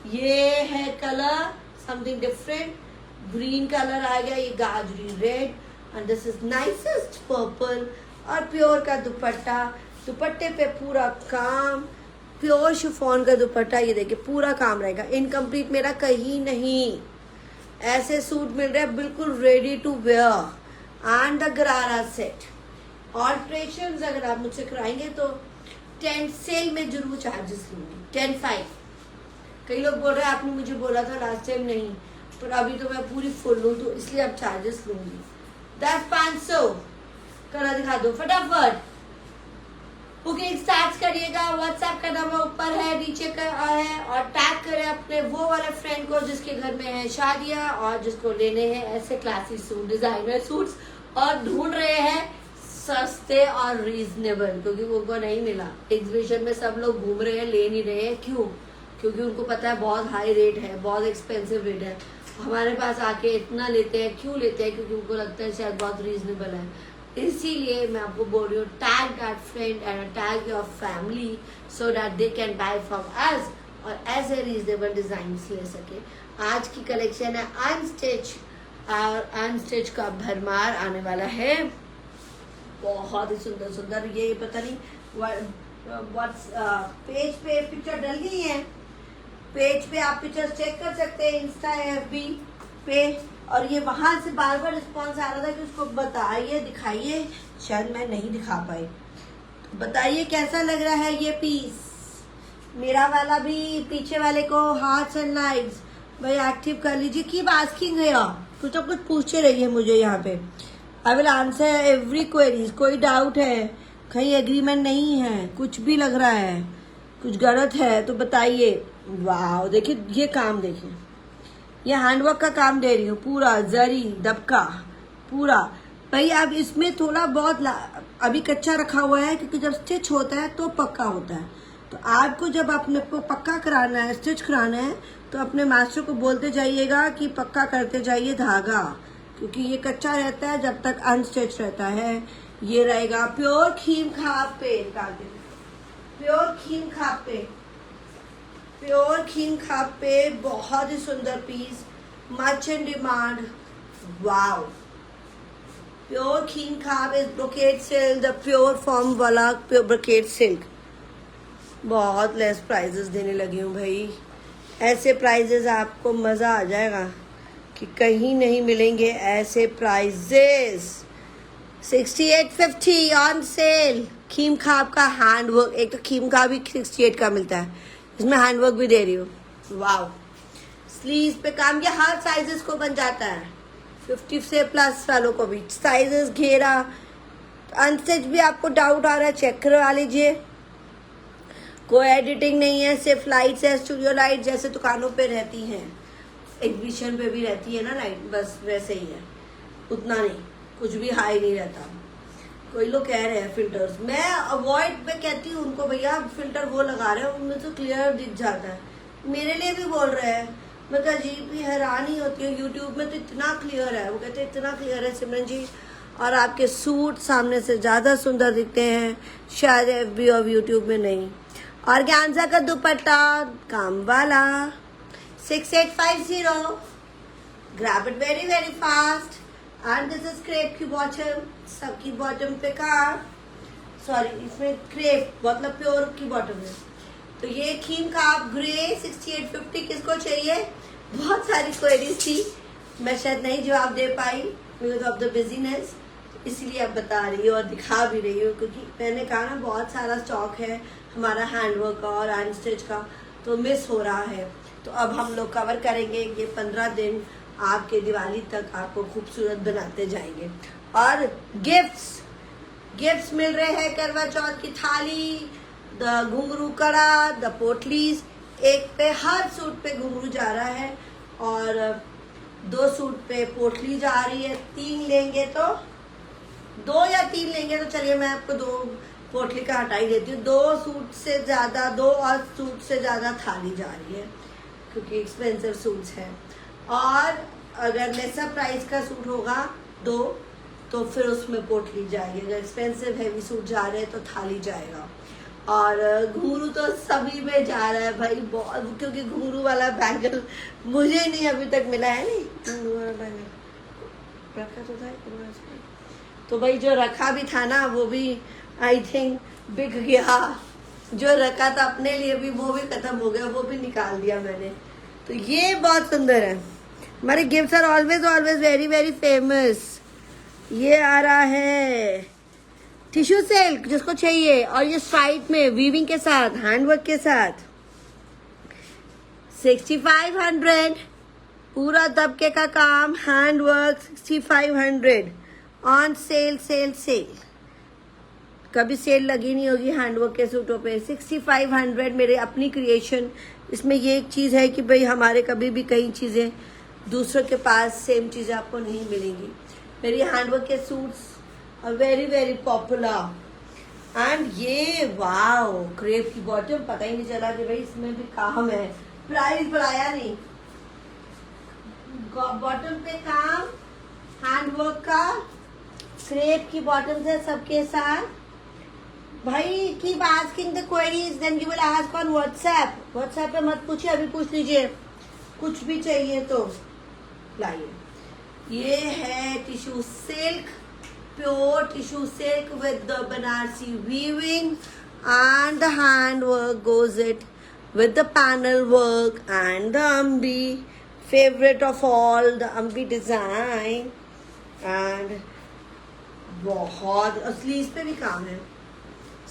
ये है colour something different, green colour आ गया, ये गाजरी red, and this is nicest purple, और प्योर का दुपट्टा, दुपट्टे पे पूरा काम, प्योर शिफॉन का दुपट्टा, ये देखिए पूरा काम रहेगा, इनकम्प्लीट मेरा कहीं नहीं, ऐसे सूट मिल रहे हैं बिल्कुल ready to wear, and the gharara set. Alterations अगर आप मुझसे कराएंगे तो 10 सेल में जरूर चार्जेस लूंगी, 10-5। कई लोग बोल रहे हैं आपने मुझे बोला था लास्ट टाइम, नहीं, पर अभी तो मैं पूरी फुल हूँ तो इसलिए अब चार्जेस लूंगी। 10-500 कलर दिखा दो फटाफट, बुकिंग स्टार्ट करिएगा, व्हाट्सएप का नंबर ऊपर है, नीचे का है, और टैग करें अपने वो वाले फ्रेंड को जिसके घर में है शादियां और जिसको लेने हैं ऐसे क्लासी सूट, डिजाइनर सूट्स, और ढूंढ रहे हैं सस्ते और रीजनेबल, क्योंकि उनको नहीं मिला। एग्जीबिशन में सब लोग घूम रहे हैं, ले नहीं रहे हैं, क्यों? क्योंकि उनको पता है बहुत हाई रेट है, बहुत एक्सपेंसिव रेट है। हमारे पास आके इतना लेते हैं, क्यों लेते हैं? क्योंकि उनको लगता है शायद बहुत रीजनेबल है। इसीलिए मैं आपको बोल रही हूँ, tag that friend and tag your family so that they can buy from us और ऐसे रीजनेबल डिजाइन ले सके। आज की कलेक्शन है अनस्टिच, और अनस्टिच का भरमार आने वाला है, बहुत ही सुंदर सुंदर। ये पता नहीं व्हाट्स पेज पे पिक्चर डल गई है, पेज पे आप पिक्चर चेक कर सकते हैं, इंस्टा FB पे, और ये वहां से बार बार रिस्पॉन्स आ रहा था कि उसको बताइए, दिखाइए, शायद मैं नहीं दिखा पाई, तो बताइए कैसा लग रहा है ये पीस। मेरा वाला भी पीछे वाले को हार्ट्स एंड लाइक्स भाई एक्टिव कर लीजिए। कीप आस्किंग है, कुछ ना कुछ पूछते रहिए मुझे यहाँ पे, I will answer every queries. कोई डाउट है, कहीं एग्रीमेंट नहीं है, कुछ भी लग रहा है, कुछ गलत है तो बताइए। वाह देखिए ये काम, देखिए ये हैंडवर्क का काम दे रही हूँ, पूरा जरी दबका पूरा भाई। अब इसमें थोड़ा बहुत अभी कच्चा रखा हुआ है, क्योंकि जब स्टिच होता है तो पक्का होता है। तो आपको जब अपने को पक्का कराना है, स्टिच कराना है, तो अपने मास्टर को बोलते जाइएगा कि पक्का करते जाइए धागा, क्योंकि ये कच्चा रहता है जब तक अनस्टिच रहता है। ये रहेगा प्योर खीम खाप पे, निकाल दे, प्योर खीम खाप पे, प्योर खीम खाप पे, बहुत ही सुंदर piece, much in demand. Wow, pure खीम खाप is brocade silk, the pure form वाला प्योर ब्रोकेड सिल्क। बहुत लेस प्राइजेस देने लगी हूँ भाई, ऐसे प्राइजेस आपको मजा आ जाएगा कि कहीं नहीं मिलेंगे ऐसे प्राइजेस। 6850 ऑन सेल, खीम खाप का हैंडवर्क, एक तो खीम खाप भी 68 का मिलता है, इसमें हैंडवर्क भी दे रही हूँ। वाओ, स्लीव्स पे काम, ये हर साइजेस को बन जाता है, 50 से प्लस वालों को भी साइजेस, घेरा, अनस्टिच भी आपको डाउट आ रहा है चेक करवा लीजिए। कोई एडिटिंग नहीं है, सिर्फ लाइट्स है, स्टूडियो लाइट जैसे दुकानों पे रहती हैं, एग्जीबिशन पे भी रहती है ना लाइट, बस वैसे ही है, उतना नहीं, कुछ भी हाई नहीं रहता। कोई लोग कह रहे हैं फिल्टर्स, मैं अवॉइड में कहती हूँ उनको, भैया फिल्टर वो लगा रहे हो उनमें तो क्लियर दिख जाता है। मेरे लिए भी बोल रहे हैं, मैं कहा जी भी हैरान ही होती हूँ, यूट्यूब में तो इतना क्लियर है, वो कहते हैं इतना क्लियर है सिमरन जी, और आपके सूट सामने से ज़्यादा सुंदर दिखते हैं, शायद FB और यूट्यूब में नहीं। ऑर्गेन्जा का दुपट्टा काम वाला, 6850. Grab it very very fast. And this is crepe की बॉटम, सबकी बॉटम पे काम, सॉरी इसमें क्रेप मतलब प्योर की बॉटम है। तो ये खीम का आप ग्रे 6850 किसको चाहिए? बहुत सारी क्वेरीज थी, मैं शायद नहीं जवाब दे पाई बिकॉज ऑफ द बिजीनेस, इसलिए अब बता रही हूँ और दिखा भी रही हूँ, क्योंकि मैंने कहा ना बहुत सारा स्टॉक है हमारा हैंडवर्क का और हैंड स्टिच का, तो मिस हो रहा है। तो अब हम लोग कवर करेंगे ये 15 दिन, आपके दिवाली तक आपको खूबसूरत बनाते जाएंगे। और गिफ्ट्स मिल रहे हैं, करवा चौथ की थाली, द घुंघरू कड़ा, द पोटलीज, एक पे हर सूट पे घुंघरू जा रहा है और 2 सूट पे पोटली जा रही है। 3 लेंगे तो 2 या 3 लेंगे तो चलिए मैं आपको 2 पोटली का हटा ही देती हूँ। 2 सूट से ज्यादा, 2 और सूट से ज्यादा थाली जा रही है क्योंकि एक्सपेंसिव सूट्स हैं। और अगर लेसर प्राइस का सूट होगा 2 तो फिर उसमें पोटली जाएगी, अगर एक्सपेंसिव हैवी सूट जा रहे हैं तो थाली जाएगा। और घुंघरू तो सभी में जा रहा है भाई बहुत, क्योंकि घुंघरू वाला बैंगल मुझे नहीं अभी तक मिला है। नहीं घुंघरू वाला बैंगल रखा तो था, तो भाई जो रखा भी था ना वो भी आई थिंक बिक गया, जो रखा था अपने लिए भी वो भी खत्म हो गया, वो भी निकाल दिया मैंने। तो ये बहुत सुंदर है, हमारे gifts are always always very very famous. ये आ रहा है टिश्यू सिल्क जिसको चाहिए, और ये स्ट्राइप में वीविंग के साथ, हैंडवर्क के साथ 6500, पूरा दबके का काम, handwork 6500 on sale sale sale, कभी सेल लगी नहीं होगी हैंडवर्क के सूटों पे। 6500 मेरे अपनी क्रिएशन। इसमें ये एक चीज़ है कि भाई हमारे कभी भी कई चीज़ें दूसरों के पास सेम चीज़ें आपको नहीं मिलेंगी। मेरी हैंडवर्क के suits are very very popular. And ये वाओ क्रेप की बॉटम, पता ही नहीं चला कि भाई इसमें भी काम है, प्राइस बढ़ाया नहीं, बॉटम पे काम हैंडवर्क का, क्रेप की बॉटम से सबके साथ। भाई keep asking the queries then you will ask on WhatsApp. WhatsApp पे मत पूछिए, अभी पूछ लीजिए, कुछ भी चाहिए तो लाइए। ये है tissue silk, pure tissue silk with the Banarasi weaving and the hand work goes it with the panel work and the ambi, favorite of all the ambi design। and बहुत स्लीव्स पे भी काम है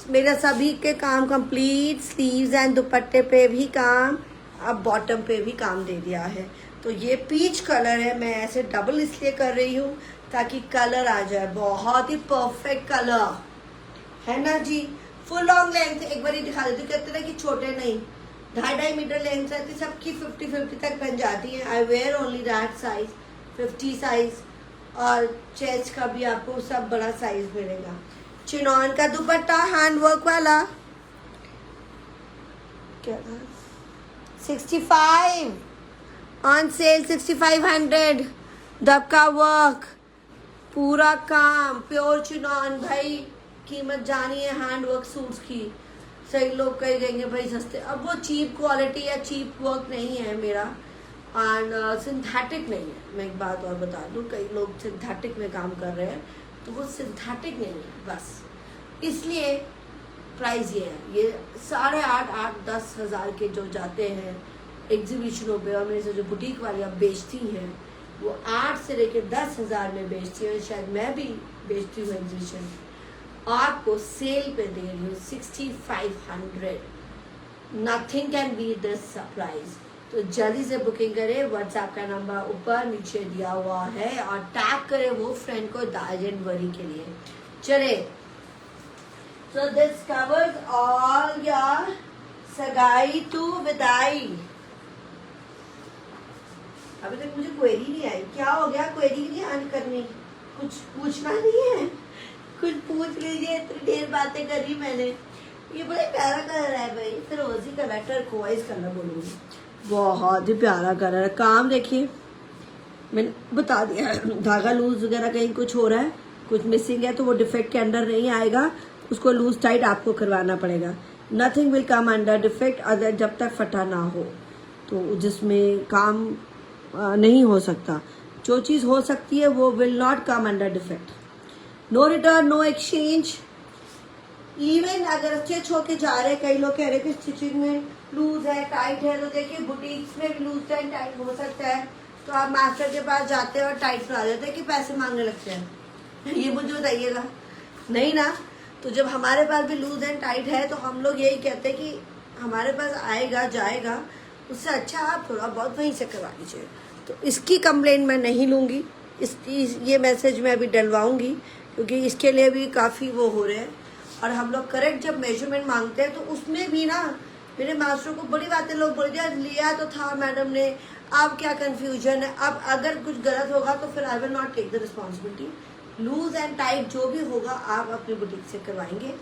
मेरा, सभी के काम कंप्लीट, स्लीव्स एंड दुपट्टे पे भी काम, अब बॉटम पे भी काम दे दिया है। तो ये पीच कलर है, मैं ऐसे डबल इसलिए कर रही हूँ ताकि कलर आ जाए, बहुत ही परफेक्ट कलर है ना जी। फुल लॉन्ग लेंथ एक बार ही दिखा देती हूँ, कहते ना कि छोटे नहीं, 2.5 मीटर लेंथ रहती, सबकी 50-50 तक बन जाती है। I wear only that size, 50 size, और चेस्ट का भी आपको सब बड़ा साइज मिलेगा। चिनॉन का दुपट्टा हैंडवर्क वाला क्या था, 65 ऑन सेल, 6500, दबका वर्क, पूरा काम, प्योर चिनॉन। भाई कीमत जानी है हैंडवर्क सूट्स की। सही लोग कह देंगे भाई सस्ते, अब वो चीप क्वालिटी या चीप वर्क नहीं है मेरा, एंड सिंथेटिक नहीं है। मैं एक बात और बता दूं, कई लोग सिंथेटिक में काम कर रहे हैं, तो वो सिंथेटिक नहीं है बस, इसलिए प्राइस ये है। ये 8.5-10 हज़ार के जो जाते हैं एग्जीबिशनों पे, और मेरे से जो बुटीक वालियाँ बेचती हैं वो 8 से लेकर 10 हज़ार में बेचती हैं, शायद मैं भी बेचती हूँ एग्जीबिशन, आपको सेल पे दे रही हूँ 6500। Nothing can be this surprise. तो जल्दी से बुकिंग करें, व्हाट्सएप का नंबर ऊपर नीचे दिया हुआ है, और टैग करें वो फ्रेंड को जनवरी के लिए। चले, so this covers all your सगाई टू विदाई। अभी तक मुझे क्वेरी नहीं आई, क्या हो गया? क्वेरी नहीं आन करनी, कुछ पूछना नहीं है? कुछ पूछ लीजिए, इतनी देर बातें करी मैंने। ये बड़ा प्यारा कलर है भाई, फिरोजी कलर, टर्कोइज कलर बोलूँगी, बहुत ही प्यारा कलर है। काम देखिए, मैंने बता दिया, धागा लूज वगैरह कहीं कुछ हो रहा है, कुछ मिसिंग है तो वो डिफेक्ट के अंडर नहीं आएगा, उसको लूज टाइट आपको करवाना पड़ेगा। Nothing will come under defect other, जब तक फटा ना हो। तो जिसमें काम नहीं हो सकता। जो चीज़ हो सकती है वो will not come under defect. No return, no exchange. Even अगर स्टिच होके जा रहे, कई लोग कह रहे कि स्टिचिंग में लूज है, टाइट है, तो देखिए बुटीक्स में भी लूज एंड टाइट हो सकता है। तो आप मास्टर के पास जाते हैं और टाइट करा देते हैं कि पैसे मांगने लगते हैं। ये मुझे बताइएगा, नहीं ना। तो जब हमारे पास भी लूज एंड टाइट है तो हम लोग यही कहते हैं कि हमारे पास आएगा जाएगा, उससे अच्छा आप थोड़ा बहुत वहीं से करवा लीजिए। तो इसकी कंप्लेंट मैं नहीं लूँगी, ये मैसेज मैं अभी डलवाऊँगी, क्योंकि इसके लिए भी काफ़ी वो हो रहे हैं। और हम लोग करेक्ट जब मेजरमेंट मांगते हैं तो उसमें भी ना मेरे मास्टर को बड़ी बातें लोग बोल दिया, लिया तो था मैडम ने, अब क्या कंफ्यूजन है, अब अगर कुछ गलत होगा तो फिर I will not take the responsibility. Loose and tight जो भी होगा आप अपनी बुटीक से करवाएंगे।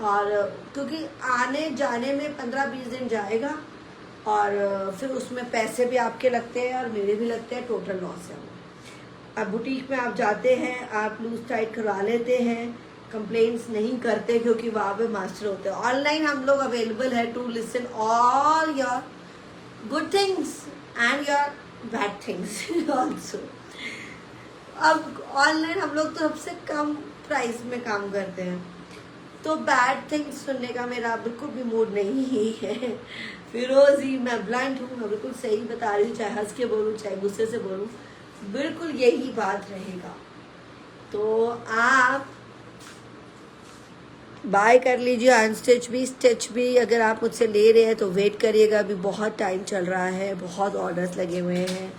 और क्योंकि आने जाने में 15-20 दिन जाएगा और फिर उसमें पैसे भी आपके लगते हैं और मेरे भी लगते हैं, टोटल लॉस है। अब बुटीक में आप जाते हैं, आप लूज टाइट करवा लेते हैं, कंप्लेंट्स नहीं करते क्योंकि वहाँ पे मास्टर होते हैं। ऑनलाइन हम लोग अवेलेबल है to listen all your good things and your bad things also. अब ऑनलाइन हम लोग तो सबसे कम प्राइस में काम करते हैं, तो बैड थिंग्स सुनने का मेरा बिल्कुल भी मूड नहीं ही है। फिरोजी, मैं ब्लंट हूँ, मैं बिल्कुल सही बता रही हूँ, चाहे हंस के बोलूँ चाहे गुस्से से बोलूँ, बिल्कुल यही बात रहेगा। तो आप बाय कर लीजिए अनस्टिच भी, स्टिच भी। अगर आप मुझसे ले रहे हैं तो वेट करिएगा, अभी बहुत टाइम चल रहा है, बहुत ऑर्डर्स लगे हुए हैं।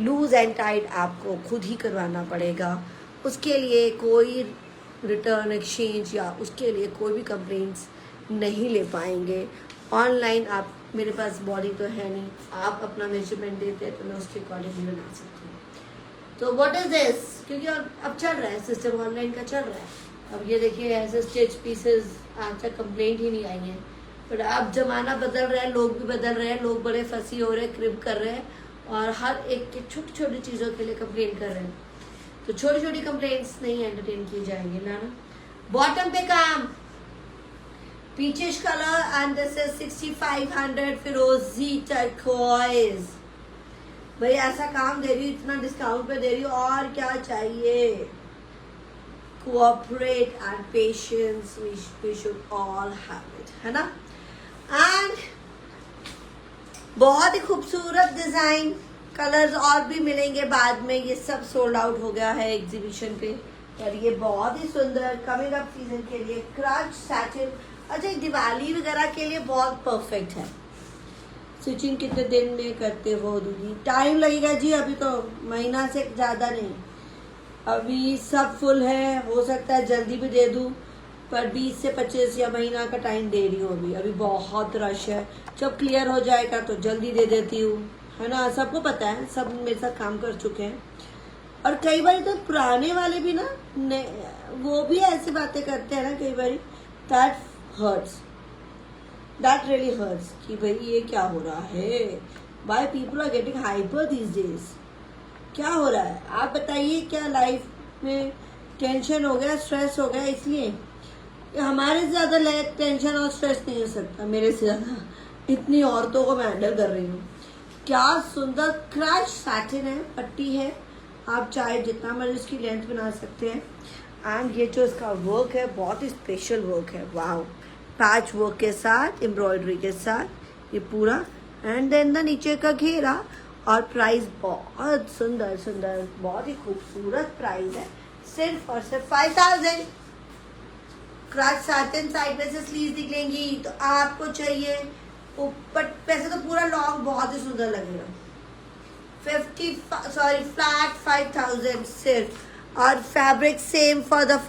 लूज एंड टाइट आपको खुद ही करवाना पड़ेगा, उसके लिए कोई रिटर्न एक्सचेंज या उसके लिए कोई भी कंप्लेंट्स नहीं ले पाएंगे। ऑनलाइन आप, मेरे पास बॉडी तो है नहीं, आप अपना मेजरमेंट देते हैं तो मैं उसके अकॉर्डिंग बना सकती हूँ। तो व्हाट इज दिस, क्योंकि अब चल रहा है सिस्टम, ऑनलाइन का चल रहा है। अब ये देखिए ऐसे स्टिच पीसेस आज तक कंप्लेंट ही नहीं आई है, बट अब जमाना बदल रहा है, लोग भी बदल रहे हैं, लोग बड़े फंसी हो रहे हैं, क्रिप कर रहे हैं और हर एक की छोटी छोटी चीज़ों के लिए कंप्लेंट कर रहे हैं। तो छोटी छोटी कंप्लेंट्स नहीं एंटरटेन की जाएंगी ना। बॉटम पे काम, peachish colour and this is 6500 फिरोजी टर्कोइज। भाई ऐसा काम दे रही हूँ, इतना डिस्काउंट पे दे रही हूँ, और क्या चाहिए। Cooperate and patience, we should all have it, है ना। एंड बहुत ही खूबसूरत डिजाइन, कलर्स और भी मिलेंगे बाद में। ये सब सोल्ड आउट हो गया है एग्जीबिशन पे, और ये बहुत ही सुंदर कमिंग अप सीजन के लिए क्रच सैटिन, अच्छा दिवाली वगैरह के लिए बहुत परफेक्ट है। स्टिचिंग कितने दिन में करते हो दीदी? टाइम लगेगा जी, अभी तो महीना से ज़्यादा नहीं, अभी सब फुल है, हो सकता है जल्दी भी दे दूँ, पर 20 से 25 या महीना का टाइम दे रही हूँ। अभी बहुत रश है, जब क्लियर हो जाएगा तो जल्दी दे देती हूँ, है ना। सबको पता है, सब मेरे साथ काम कर चुके हैं। और कई बार तो पुराने वाले भी ना वो भी ऐसी बातें करते हैं ना कई बार, that hurts, that really hurts कि भाई ये क्या हो रहा है, why people are getting hyper these days, क्या हो रहा है। आप बताइए, क्या लाइफ में टेंशन हो गया, स्ट्रेस हो गया, इसलिए हमारे से ज़्यादा टेंशन और स्ट्रेस नहीं हो सकता मेरे से ज़्यादा, इतनी औरतों को मैं हैंडल कर रही हूँ। क्या सुंदर क्रश सैटिन है, पट्टी है, आप चाहे जितना मर्जी उसकी लेंथ बना सकते हैं। एंड ये जो इसका वर्क है बहुत ही स्पेशल वर्क है, वाओ, पैच वर्क के साथ, एम्ब्रॉयडरी के साथ ये पूरा, एंड देन द नीचे का घेरा। और प्राइस बहुत सुंदर सुंदर, बहुत ही खूबसूरत प्राइस है, सिर्फ और सिर्फ 5000। क्रच सैटिन साइड में से स्लीव्स निकलेंगी, तो आपको चाहिए ऊपर, वैसे तो पूरा लॉन्ग बहुत ही सुंदर लगेगा। फ्लैट 5000 सिर्फ। और fabric same for the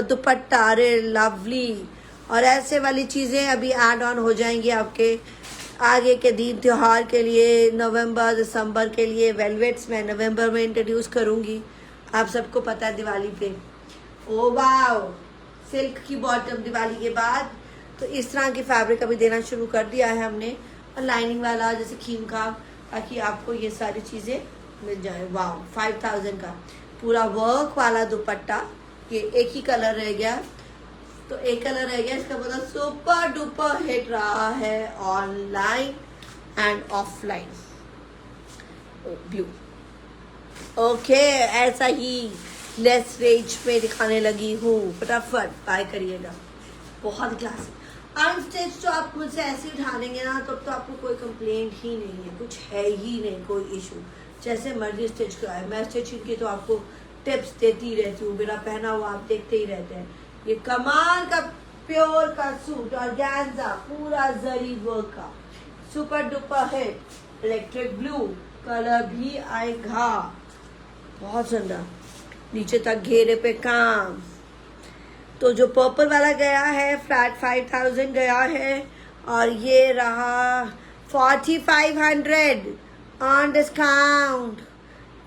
dupatta, lovely. और ऐसे वाली चीज़ें अभी ऐड ऑन हो जाएंगी आपके आगे के दिन त्योहार के लिए, नवंबर दिसंबर के लिए। वेलवेट्स मैं नवंबर में इंट्रोड्यूस करूँगी, आप सबको पता है दिवाली पे। ओ वाओ, सिल्क की बॉटम दिवाली के बाद, तो इस तरह की फैब्रिक अभी देना शुरू कर दिया है हमने, और लाइनिंग वाला जैसे खीम का, ताकि आपको ये सारी चीज़ें मिल जाए। वाओ, 5000 का पूरा वर्क वाला दुपट्टा। ये एक ही कलर रह गया, तो एक कलर रह गया, इसका मतलब सुपर डुपर हिट रहा है online. And offline blue. Okay, ऐसा ही लेस रेंज में दिखाने लगी हूँ, फटाफट बाय करिएगा। बहुत क्लासिक अनस्टिच तो आप मुझसे ऐसे ही उठा लेंगे ना, तब तो आपको कोई कंप्लेंट ही नहीं है, कुछ है ही नहीं कोई इशू। जैसे मर्जी स्टिच कराए, मैं स्टिचिंग की तो आपको टिप्स देती रहती हूँ, मेरा पहना हुआ आप देखते ही रहते हैं। ये कमाल का प्योर का सूट और ऑर्गेन्जा पूरा जरी वर्क का super duper hit electric blue colour भी आएगा, बहुत सुंदर, नीचे तक घेरे पे काम। तो जो पर्पल वाला गया है फ्लैट 5000 गया है, और ये रहा 4500 ऑन डिस्काउंट।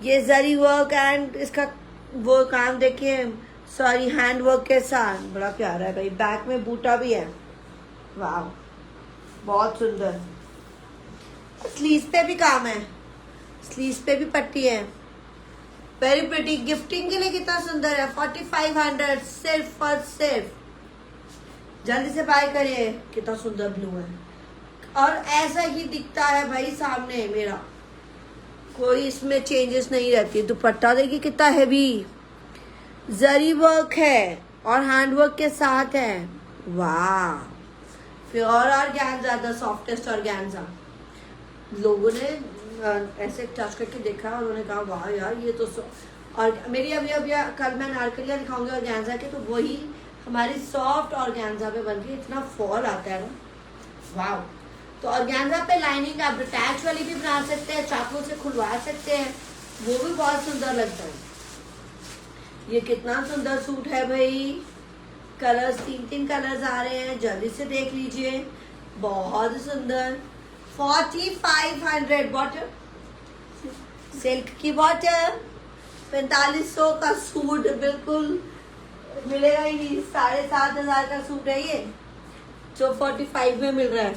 ये जरी वर्क एंड इसका वो काम देखिए, सॉरी हैंड वर्क के साथ, बड़ा प्यारा है भाई। बैक में बूटा भी है, वाह बहुत सुंदर। स्लीव्स पे भी काम है, स्लीव्स पे भी पट्टी है, वेरी प्रिटी। गिफ्टिंग के लिए कितना सुंदर है, 4500 सिर्फ और सिर्फ। जल्दी से बाय करिए, कितना सुंदर ब्लू है और ऐसा ही दिखता है भाई सामने मेरा, कोई इसमें चेंजेस नहीं रहती। दुपट्टा देखिए कितना हैवी, जरी वर्क है और हैंड वर्क के साथ है, वाह। Pure organza, the softest organza. लोगों ने ऐसे टच करके देखा और उन्होंने कहा वाह यार ये तो और मेरी अभी कल मैं नारकलिया दिखाऊंगी ऑर्गेन्जा के, तो वही हमारी सॉफ्ट ऑर्गेन्जा पे बन के इतना फॉल आता है ना, वाह। तो ऑर्गेन्जा पे लाइनिंग आप अटैच वाली भी बना सकते हैं, चाकू से खुलवा सकते हैं, वो भी बहुत सुंदर लगता है। ये कितना सुंदर सूट है भाई, कलर्स 3 कलर्स आ रहे हैं, जल्दी से देख लीजिए, बहुत सुंदर। 4500 बॉटम, सिल्क की बॉटम, 4500 का सूट बिल्कुल मिलेगा ही नहीं। 7500 का सूट है ये जो 45 में मिल रहा है।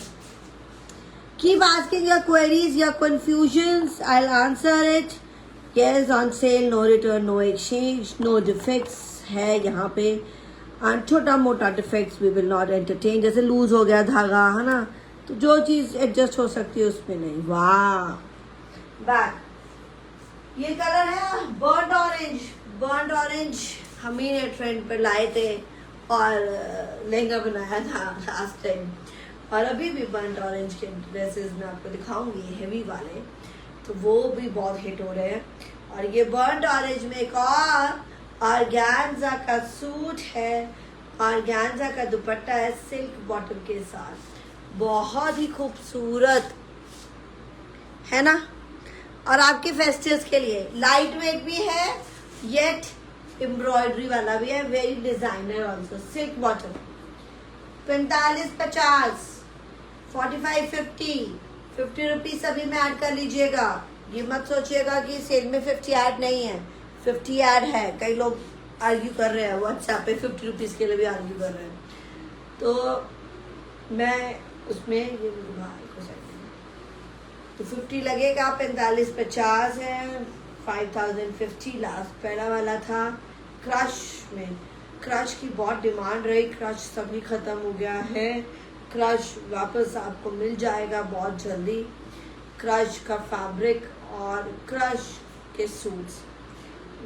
Keep asking your queries, your confusions, I'll answer it. Yes, on sale, no return, no exchange, no defects है यहाँ पे। छोटा मोटा defects we will not entertain, जैसे लूज हो गया धागा है ना, तो जो चीज़ एडजस्ट हो सकती है उसमें नहीं। वाह, बैक ये कलर है बर्न्ड ऑरेंज। बर्न्ड ऑरेंज हम ही ने ट्रेंड पर लाए थे और लहंगा बनाया था लास्ट टाइम, और अभी भी बर्न्ड ऑरेंज के ड्रेसेस मैं आपको दिखाऊंगी हेवी वाले, तो वो भी बहुत हिट हो रहे हैं। और ये बर्न्ड ऑरेंज में एक और ऑर्गेन्जा का सूट है, ऑर्गेन्जा का दुपट्टा है सिल्क बॉटम के साथ, बहुत ही खूबसूरत है ना। और आपके फेस्टिवल्स के लिए लाइट वेट भी है, येट एम्ब्रॉयडरी वाला भी है, very designer also. Silk bottom 45-50, 45-50 rupees सभी में ऐड कर लीजिएगा। ये मत सोचिएगा कि सेल में 50 ऐड नहीं है, 50 ऐड है। कई लोग आर्ग्यू कर रहे हैं व्हाट्सएप पे, 50 रुपीज के लिए भी आर्ग्यू कर रहे हैं, तो मैं उसमें ये तो 50 लगेगा। 45-50 है, 5050 लास्ट पहला वाला था। क्रश में, क्रश की बहुत डिमांड रही, क्रश सभी खत्म हो गया है, क्रश वापस आपको मिल जाएगा बहुत जल्दी। क्रश का फैब्रिक और क्रश के सूट्स,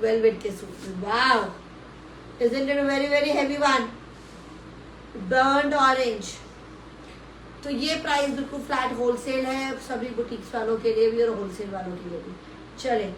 वेलवेट के suits, wow, isn't it a very very heavy one? Burned orange. तो ये प्राइस बिल्कुल फ्लैट होलसेल है सभी बुटीक्स वालों के लिए भी और होलसेल वालों के लिए भी। चले